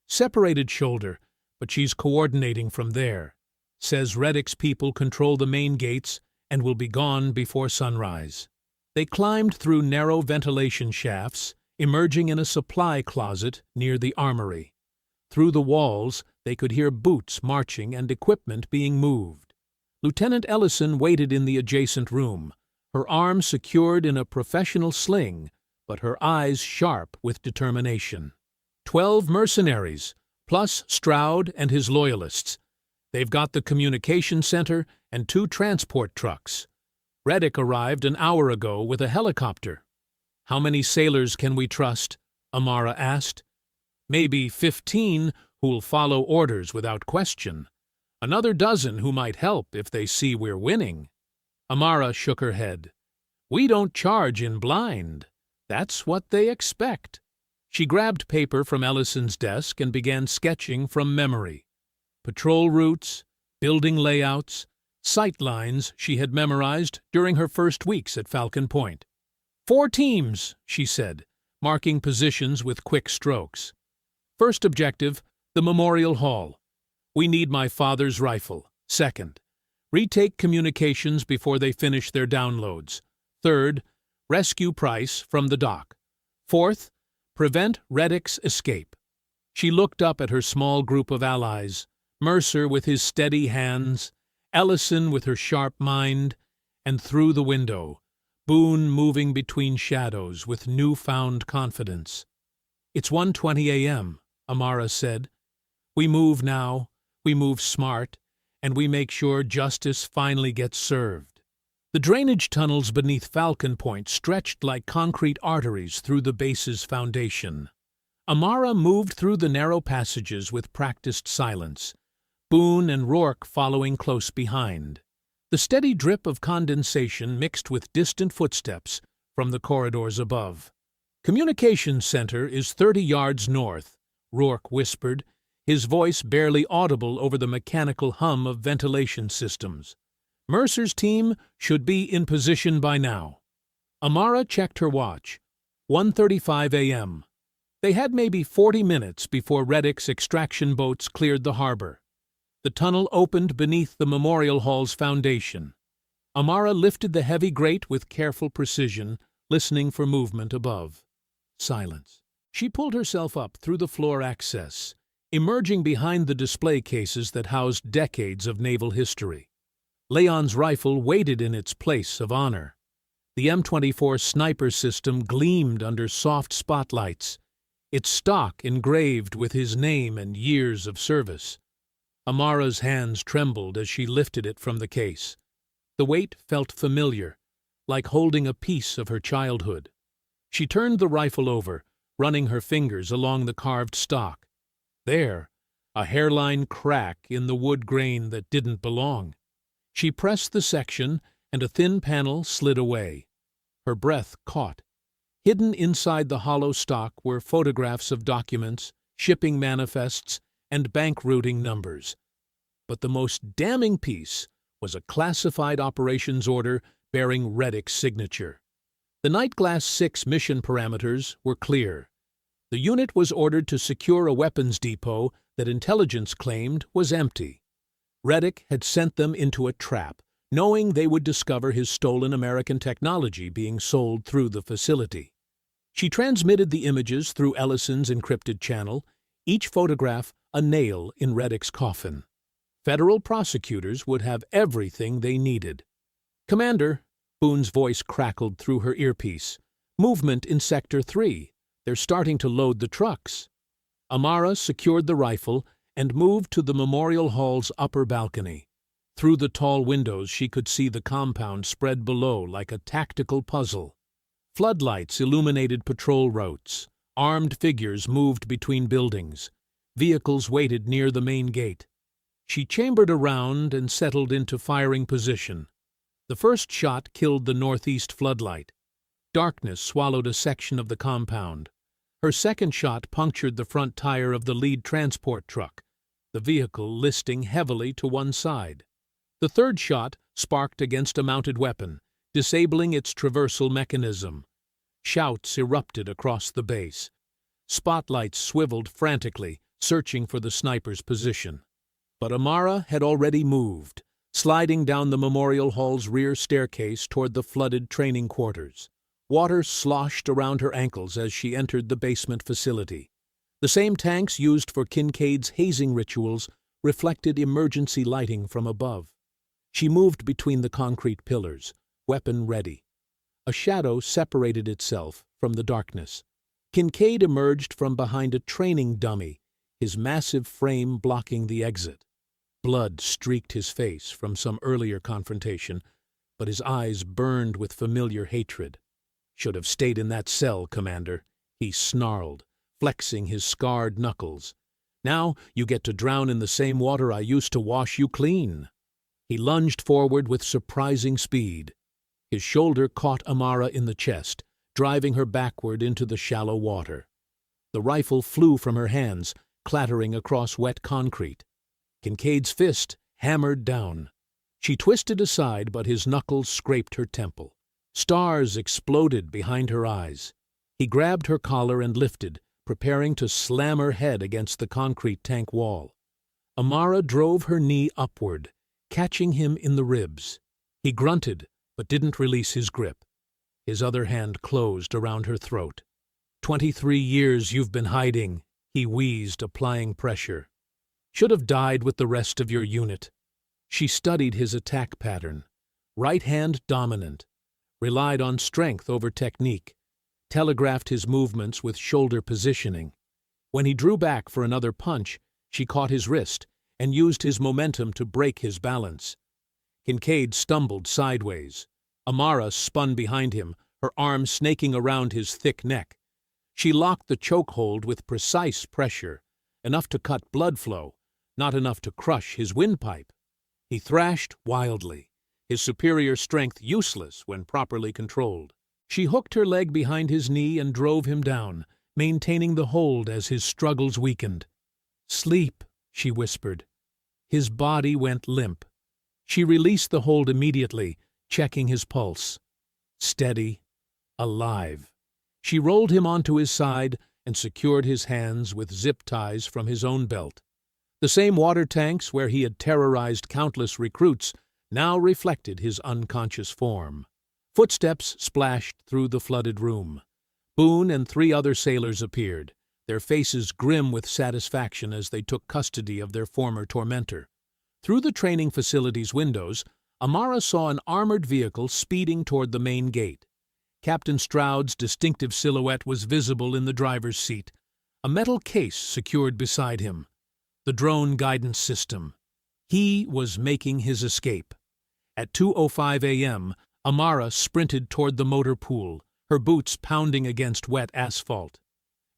"Separated shoulder, but she's coordinating from there. Says Reddick's people control the main gates and will be gone before sunrise." They climbed through narrow ventilation shafts, emerging in a supply closet near the armory. Through the walls, they could hear boots marching and equipment being moved. Lieutenant Ellison waited in the adjacent room, her arm secured in a professional sling, but her eyes sharp with determination. 12 mercenaries, plus Stroud and his loyalists. They've got the communication center and 2 transport trucks. Reddick arrived an hour ago with a helicopter. "How many sailors can we trust?" Amara asked. "Maybe 15 who'll follow orders without question. Another dozen who might help if they see we're winning." Amara shook her head. We don't charge in blind. That's what they expect. She grabbed paper from Ellison's desk and began sketching from memory. Patrol routes, building layouts, sight lines she had memorized during her first weeks at Falcon Point. 4 teams, she said, marking positions with quick strokes. First objective, the Memorial Hall. We need my father's rifle. Second, retake communications before they finish their downloads. Third, rescue Price from the dock. Fourth, prevent Reddick's escape. She looked up at her small group of allies, Mercer with his steady hands, Ellison with her sharp mind, and through the window, Boone moving between shadows with newfound confidence. It's 1:20 a.m., Amara said. We move now, we move smart, and we make sure justice finally gets served. The drainage tunnels beneath Falcon Point stretched like concrete arteries through the base's foundation. Amara moved through the narrow passages with practiced silence, Boone and Rourke following close behind. The steady drip of condensation mixed with distant footsteps from the corridors above. Communications Center is 30 yards north, Rourke whispered, his voice barely audible over the mechanical hum of ventilation systems. Mercer's team should be in position by now. Amara checked her watch. 1:35 a.m. They had maybe 40 minutes before Reddick's extraction boats cleared the harbor. The tunnel opened beneath the Memorial Hall's foundation. Amara lifted the heavy grate with careful precision, listening for movement above. Silence. She pulled herself up through the floor access, emerging behind the display cases that housed decades of naval history. Leon's rifle waited in its place of honor. The M24 sniper system gleamed under soft spotlights, its stock engraved with his name and years of service. Amara's hands trembled as she lifted it from the case. The weight felt familiar, like holding a piece of her childhood. She turned the rifle over, running her fingers along the carved stock. There, a hairline crack in the wood grain that didn't belong. She pressed the section, and a thin panel slid away. Her breath caught. Hidden inside the hollow stock were photographs of documents, shipping manifests, and bank routing numbers. But the most damning piece was a classified operations order bearing Reddick's signature. The Nightglass 6 mission parameters were clear. The unit was ordered to secure a weapons depot that intelligence claimed was empty. Reddick had sent them into a trap, knowing they would discover his stolen American technology being sold through the facility. She transmitted the images through Ellison's encrypted channel, each photograph a nail in Reddick's coffin. Federal prosecutors would have everything they needed. "Commander," Boone's voice crackled through her earpiece, "movement in Sector 3. They're starting to load the trucks." Amara secured the rifle and moved to the Memorial Hall's upper balcony. Through the tall windows she could see the compound spread below like a tactical puzzle. Floodlights illuminated patrol routes. Armed figures moved between buildings. Vehicles waited near the main gate. She chambered around and settled into firing position. The first shot killed the northeast floodlight. Darkness swallowed a section of the compound. Her second shot punctured the front tire of the lead transport truck, the vehicle listing heavily to one side. The third shot sparked against a mounted weapon, disabling its traversal mechanism. Shouts erupted across the base. Spotlights swiveled frantically, searching for the sniper's position. But Amara had already moved, sliding down the Memorial Hall's rear staircase toward the flooded training quarters. Water sloshed around her ankles as she entered the basement facility. The same tanks used for Kincaid's hazing rituals reflected emergency lighting from above. She moved between the concrete pillars, weapon ready. A shadow separated itself from the darkness. Kincaid emerged from behind a training dummy, his massive frame blocking the exit. Blood streaked his face from some earlier confrontation, but his eyes burned with familiar hatred. "Should have stayed in that cell, Commander," he snarled, flexing his scarred knuckles. "Now you get to drown in the same water I used to wash you clean." He lunged forward with surprising speed. His shoulder caught Amara in the chest, driving her backward into the shallow water. The rifle flew from her hands, clattering across wet concrete. Kincaid's fist hammered down. She twisted aside, but his knuckles scraped her temple. Stars exploded behind her eyes. He grabbed her collar and lifted, preparing to slam her head against the concrete tank wall. Amara drove her knee upward, catching him in the ribs. He grunted, but didn't release his grip. His other hand closed around her throat. 23 years you've been hiding, he wheezed, applying pressure. Should have died with the rest of your unit. She studied his attack pattern. Right hand dominant. Relied on strength over technique. Telegraphed his movements with shoulder positioning. When he drew back for another punch, she caught his wrist and used his momentum to break his balance. Kincaid stumbled sideways. Amara spun behind him, her arm snaking around his thick neck. She locked the chokehold with precise pressure, enough to cut blood flow, not enough to crush his windpipe. He thrashed wildly, his superior strength useless when properly controlled. She hooked her leg behind his knee and drove him down, maintaining the hold as his struggles weakened. "Sleep," she whispered. His body went limp. She released the hold immediately, checking his pulse. Steady, alive. She rolled him onto his side and secured his hands with zip ties from his own belt. The same water tanks where he had terrorized countless recruits now reflected his unconscious form. Footsteps splashed through the flooded room. Boone and 3 other sailors appeared, their faces grim with satisfaction as they took custody of their former tormentor. Through the training facility's windows, Amara saw an armored vehicle speeding toward the main gate. Captain Stroud's distinctive silhouette was visible in the driver's seat, a metal case secured beside him. The drone guidance system. He was making his escape. At 2:05 a.m., Amara sprinted toward the motor pool, her boots pounding against wet asphalt.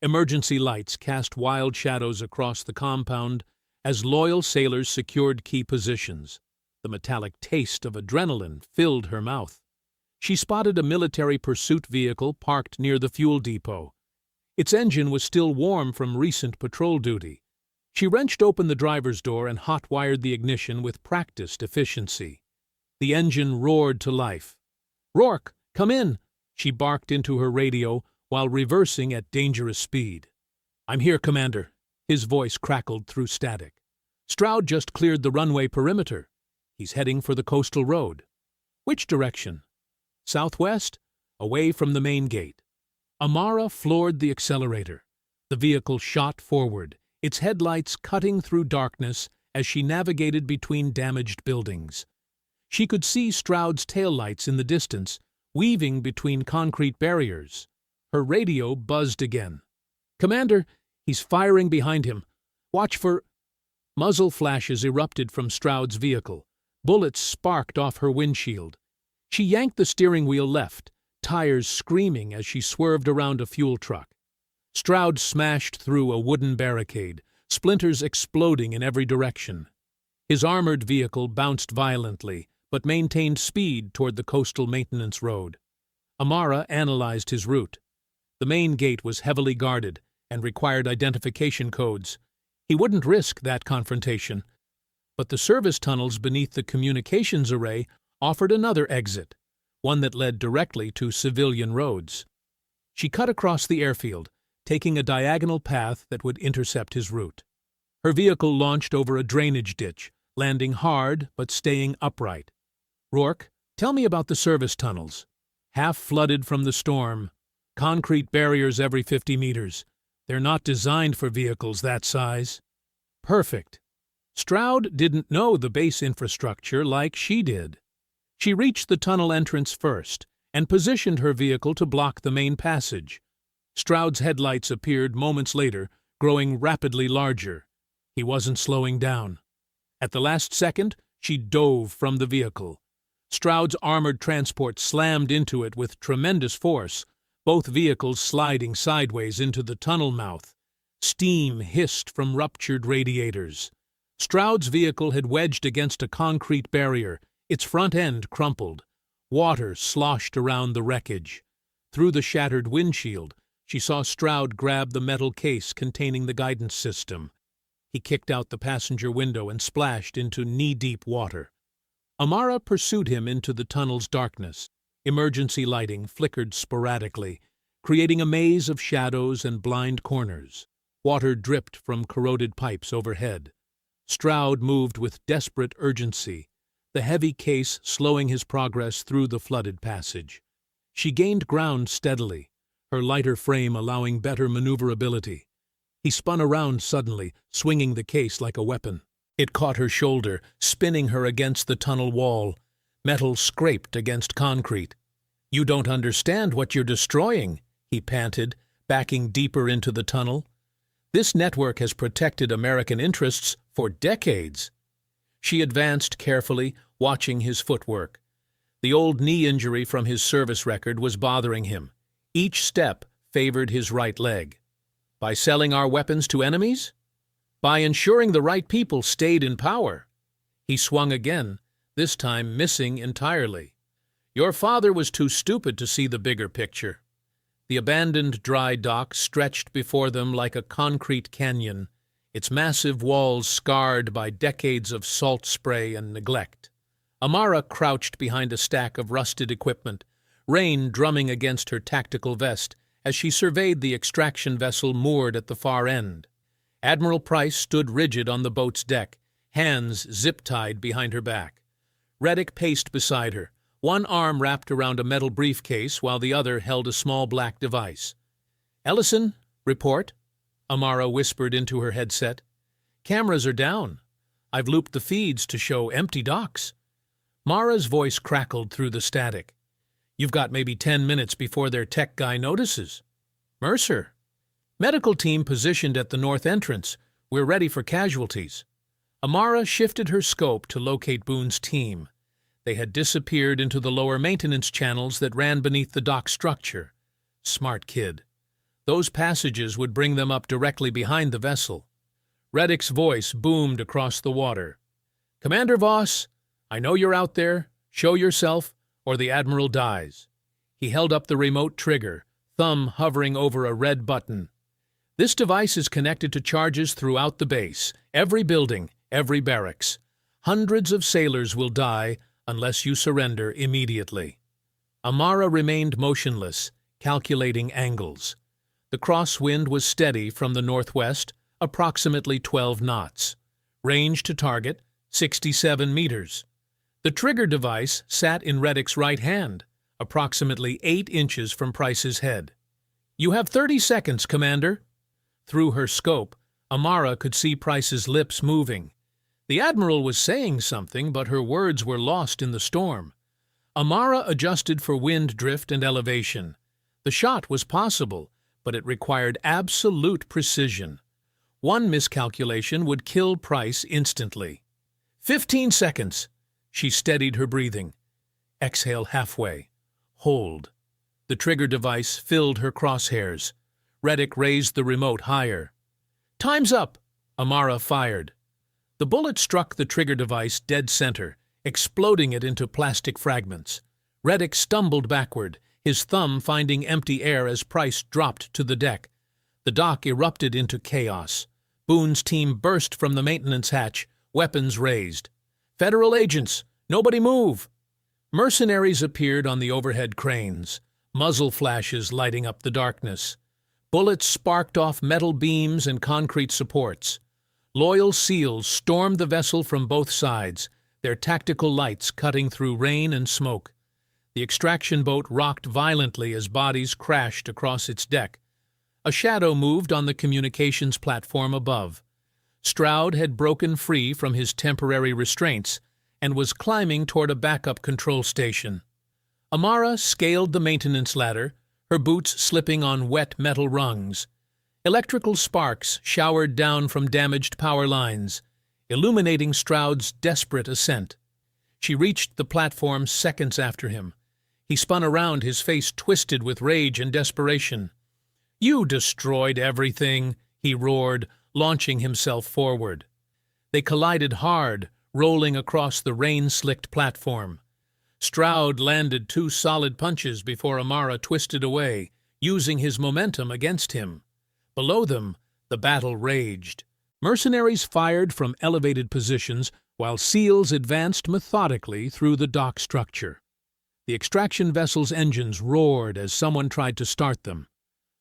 Emergency lights cast wild shadows across the compound as loyal sailors secured key positions. The metallic taste of adrenaline filled her mouth. She spotted a military pursuit vehicle parked near the fuel depot. Its engine was still warm from recent patrol duty. She wrenched open the driver's door and hot-wired the ignition with practiced efficiency. The engine roared to life. "Rourke, come in!" she barked into her radio while reversing at dangerous speed. "I'm here, Commander." His voice crackled through static. "Stroud just cleared the runway perimeter. He's heading for the coastal road." "Which direction?" "Southwest, away from the main gate." Amara floored the accelerator. The vehicle shot forward, its headlights cutting through darkness as she navigated between damaged buildings. She could see Stroud's taillights in the distance, weaving between concrete barriers. Her radio buzzed again. "Commander, he's firing behind him. Watch for—" Muzzle flashes erupted from Stroud's vehicle. Bullets sparked off her windshield. She yanked the steering wheel left, tires screaming as she swerved around a fuel truck. Stroud smashed through a wooden barricade, splinters exploding in every direction. His armored vehicle bounced violently, but maintained speed toward the coastal maintenance road. Amara analyzed his route. The main gate was heavily guarded and required identification codes. He wouldn't risk that confrontation. But the service tunnels beneath the communications array offered another exit, one that led directly to civilian roads. She cut across the airfield, taking a diagonal path that would intercept his route. Her vehicle launched over a drainage ditch, landing hard but staying upright. "Rourke, tell me about the service tunnels." "Half flooded from the storm. Concrete barriers every 50 meters. They're not designed for vehicles that size." "Perfect." Stroud didn't know the base infrastructure like she did. She reached the tunnel entrance first and positioned her vehicle to block the main passage. Stroud's headlights appeared moments later, growing rapidly larger. He wasn't slowing down. At the last second, she dove from the vehicle. Stroud's armored transport slammed into it with tremendous force, both vehicles sliding sideways into the tunnel mouth. Steam hissed from ruptured radiators. Stroud's vehicle had wedged against a concrete barrier, its front end crumpled. Water sloshed around the wreckage. Through the shattered windshield, she saw Stroud grab the metal case containing the guidance system. He kicked out the passenger window and splashed into knee-deep water. Amara pursued him into the tunnel's darkness. Emergency lighting flickered sporadically, creating a maze of shadows and blind corners. Water dripped from corroded pipes overhead. Stroud moved with desperate urgency, the heavy case slowing his progress through the flooded passage. She gained ground steadily, her lighter frame allowing better maneuverability. He spun around suddenly, swinging the case like a weapon. It caught her shoulder, spinning her against the tunnel wall. Metal scraped against concrete. "You don't understand what you're destroying," he panted, backing deeper into the tunnel. "This network has protected American interests for decades." She advanced carefully, watching his footwork. The old knee injury from his service record was bothering him. Each step favored his right leg. By selling our weapons to enemies? By ensuring the right people stayed in power. He swung again, this time missing entirely. Your father was too stupid to see the bigger picture. The abandoned dry dock stretched before them like a concrete canyon, its massive walls scarred by decades of salt spray and neglect. Amara crouched behind a stack of rusted equipment, rain drumming against her tactical vest as she surveyed the extraction vessel moored at the far end. Admiral Price stood rigid on the boat's deck, hands zip-tied behind her back. Reddick paced beside her, one arm wrapped around a metal briefcase while the other held a small black device. "Ellison, report," Amara whispered into her headset. "Cameras are down. I've looped the feeds to show empty docks." Mara's voice crackled through the static. "You've got maybe 10 minutes before their tech guy notices." "Mercer." "Medical team positioned at the north entrance. We're ready for casualties." Amara shifted her scope to locate Boone's team. They had disappeared into the lower maintenance channels that ran beneath the dock structure. Smart kid. Those passages would bring them up directly behind the vessel. Reddick's voice boomed across the water. "Commander Voss, I know you're out there. Show yourself, or the Admiral dies." He held up the remote trigger, thumb hovering over a red button. "This device is connected to charges throughout the base, every building, every barracks. Hundreds of sailors will die unless you surrender immediately." Amara remained motionless, calculating angles. The crosswind was steady from the northwest, approximately 12 knots. Range to target, 67 meters. The trigger device sat in Reddick's right hand, approximately 8 inches from Price's head. "You have 30 seconds, Commander." Through her scope, Amara could see Price's lips moving. The Admiral was saying something, but her words were lost in the storm. Amara adjusted for wind drift and elevation. The shot was possible, but it required absolute precision. One miscalculation would kill Price instantly. 15 seconds. She steadied her breathing. Exhale halfway. Hold. The trigger device filled her crosshairs. Reddick raised the remote higher. "Time's up!" Amara fired. The bullet struck the trigger device dead center, exploding it into plastic fragments. Reddick stumbled backward, his thumb finding empty air as Price dropped to the deck. The dock erupted into chaos. Boone's team burst from the maintenance hatch, weapons raised. "Federal agents! Nobody move!" Mercenaries appeared on the overhead cranes, muzzle flashes lighting up the darkness. Bullets sparked off metal beams and concrete supports. Loyal SEALs stormed the vessel from both sides, their tactical lights cutting through rain and smoke. The extraction boat rocked violently as bodies crashed across its deck. A shadow moved on the communications platform above. Stroud had broken free from his temporary restraints and was climbing toward a backup control station. Amara scaled the maintenance ladder, her boots slipping on wet metal rungs. Electrical sparks showered down from damaged power lines, illuminating Stroud's desperate ascent. She reached the platform seconds after him. He spun around, his face twisted with rage and desperation. "You destroyed everything," he roared, launching himself forward. They collided hard, rolling across the rain-slicked platform. Stroud landed 2 solid punches before Amara twisted away, using his momentum against him. Below them, the battle raged. Mercenaries fired from elevated positions, while SEALs advanced methodically through the dock structure. The extraction vessel's engines roared as someone tried to start them.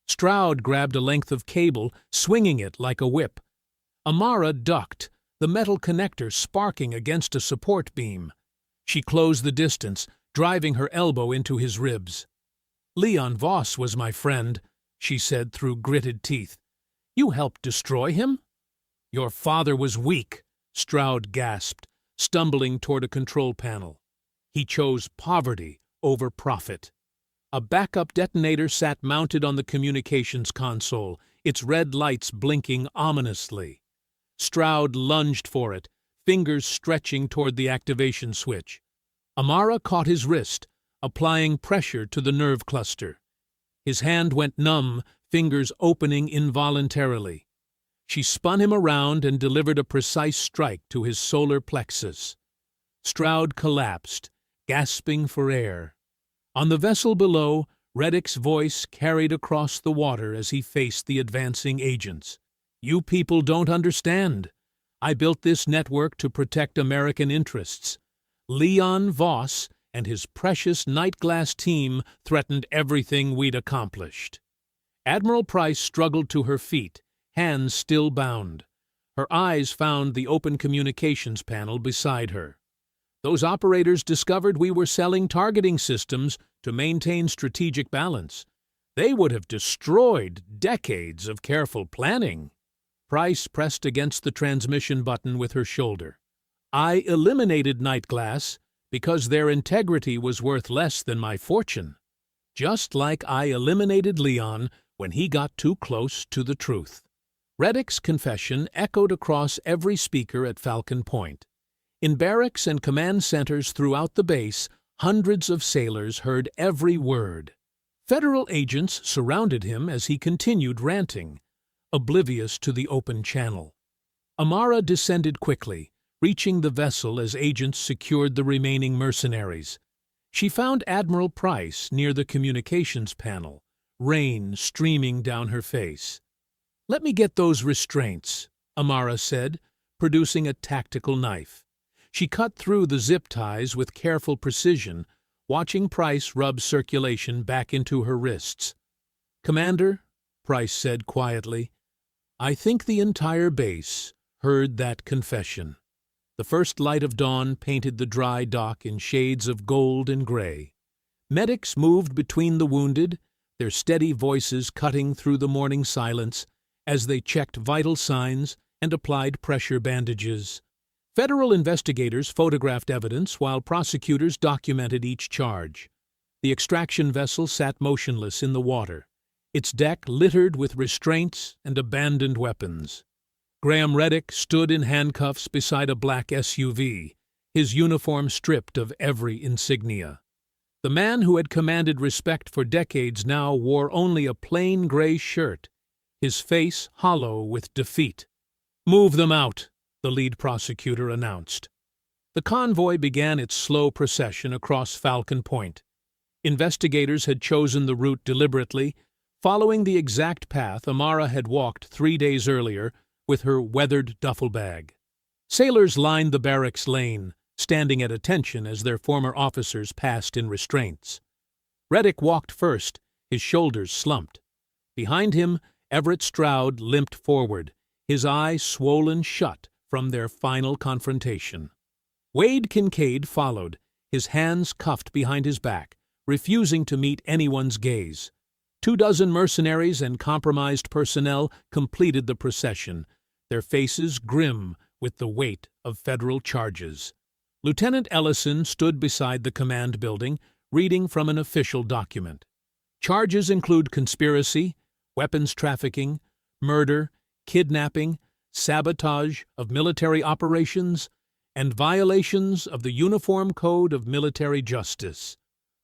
Stroud grabbed a length of cable, swinging it like a whip. Amara ducked, the metal connector sparking against a support beam. She closed the distance, driving her elbow into his ribs. "Leon Voss was my friend," she said through gritted teeth. "You helped destroy him?" "Your father was weak," Stroud gasped, stumbling toward a control panel. He chose poverty over profit. A backup detonator sat mounted on the communications console, its red lights blinking ominously. Stroud lunged for it, fingers stretching toward the activation switch. Amara caught his wrist, applying pressure to the nerve cluster. His hand went numb, fingers opening involuntarily. She spun him around and delivered a precise strike to his solar plexus. Stroud collapsed, gasping for air. On the vessel below, Reddick's voice carried across the water as he faced the advancing agents. "You people don't understand. I built this network to protect American interests. Leon Voss and his precious Nightglass team threatened everything we'd accomplished." Admiral Price struggled to her feet, hands still bound. Her eyes found the open communications panel beside her. "Those operators discovered we were selling targeting systems to maintain strategic balance. They would have destroyed decades of careful planning." Price pressed against the transmission button with her shoulder. "I eliminated Nightglass because their integrity was worth less than my fortune. Just like I eliminated Leon when he got too close to the truth." Reddick's confession echoed across every speaker at Falcon Point. In barracks and command centers throughout the base, hundreds of sailors heard every word. Federal agents surrounded him as he continued ranting, oblivious to the open channel. Amara descended quickly, reaching the vessel as agents secured the remaining mercenaries. She found Admiral Price near the communications panel, rain streaming down her face. "Let me get those restraints," Amara said, producing a tactical knife. She cut through the zip ties with careful precision, watching Price rub circulation back into her wrists. "Commander," Price said quietly, "I think the entire base heard that confession." The first light of dawn painted the dry dock in shades of gold and gray. Medics moved between the wounded, their steady voices cutting through the morning silence as they checked vital signs and applied pressure bandages. Federal investigators photographed evidence while prosecutors documented each charge. The extraction vessel sat motionless in the water, its deck littered with restraints and abandoned weapons. Graham Reddick stood in handcuffs beside a black SUV, his uniform stripped of every insignia. The man who had commanded respect for decades now wore only a plain gray shirt, his face hollow with defeat. "Move them out," the lead prosecutor announced. The convoy began its slow procession across Falcon Point. Investigators had chosen the route deliberately, following the exact path Amara had walked 3 days earlier with her weathered duffel bag. Sailors lined the barracks lane, standing at attention as their former officers passed in restraints. Reddick walked first, his shoulders slumped. Behind him, Everett Stroud limped forward, his eyes swollen shut from their final confrontation. Wade Kincaid followed, his hands cuffed behind his back, refusing to meet anyone's gaze. 24 mercenaries and compromised personnel completed the procession, their faces grim with the weight of federal charges. Lieutenant Ellison stood beside the command building, reading from an official document. Charges include conspiracy, weapons trafficking, murder, kidnapping, sabotage of military operations, and violations of the Uniform Code of Military Justice.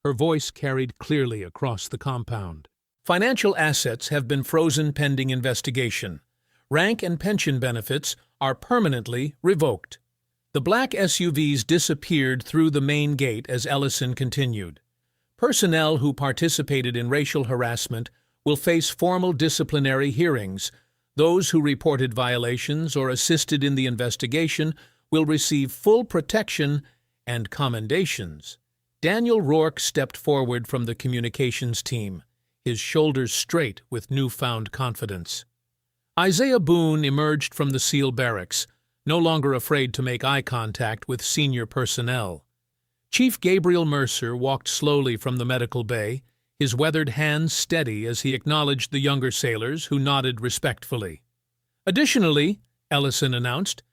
Her voice carried clearly across the compound. Financial assets have been frozen pending investigation. Rank and pension benefits are permanently revoked. The black SUVs disappeared through the main gate as Ellison continued. Personnel who participated in racial harassment will face formal disciplinary hearings. Those who reported violations or assisted in the investigation will receive full protection and commendations. Daniel Rourke stepped forward from the communications team, his shoulders straight with newfound confidence. Isaiah Boone emerged from the SEAL barracks, no longer afraid to make eye contact with senior personnel. Chief Gabriel Mercer walked slowly from the medical bay, his weathered hands steady as he acknowledged the younger sailors who nodded respectfully. Additionally, Ellison announced,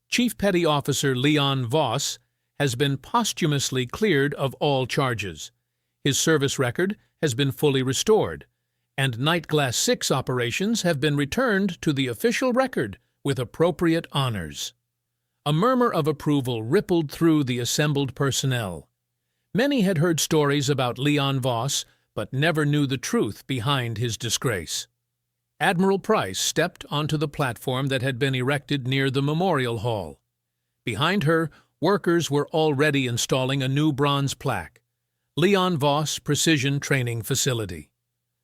Chief Petty Officer Leon Voss has been posthumously cleared of all charges. His service record has been fully restored, and Night Glass 6 operations have been returned to the official record with appropriate honors. A murmur of approval rippled through the assembled personnel. Many had heard stories about Leon Voss, but never knew the truth behind his disgrace. Admiral Price stepped onto the platform that had been erected near the Memorial Hall. Behind her, workers were already installing a new bronze plaque, Leon Voss Precision Training Facility.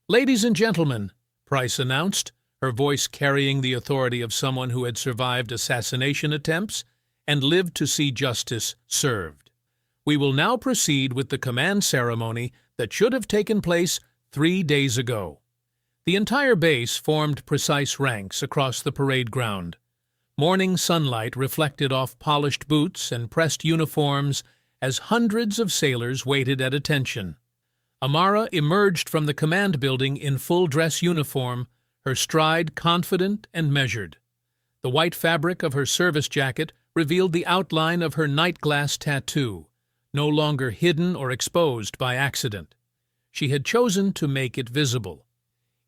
"Ladies and gentlemen," Price announced, her voice carrying the authority of someone who had survived assassination attempts and lived to see justice served. "We will now proceed with the command ceremony that should have taken place 3 days ago." The entire base formed precise ranks across the parade ground. Morning sunlight reflected off polished boots and pressed uniforms as hundreds of sailors waited at attention. Amara emerged from the command building in full dress uniform, her stride confident and measured. The white fabric of her service jacket revealed the outline of her night glass tattoo, no longer hidden or exposed by accident. She had chosen to make it visible.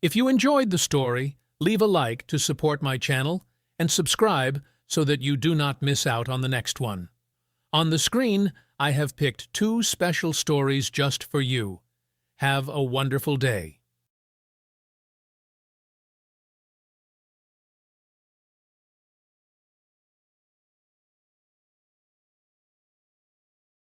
If you enjoyed the story, leave a like to support my channel and subscribe so that you do not miss out on the next one. On the screen, I have picked 2 special stories just for you. Have a wonderful day.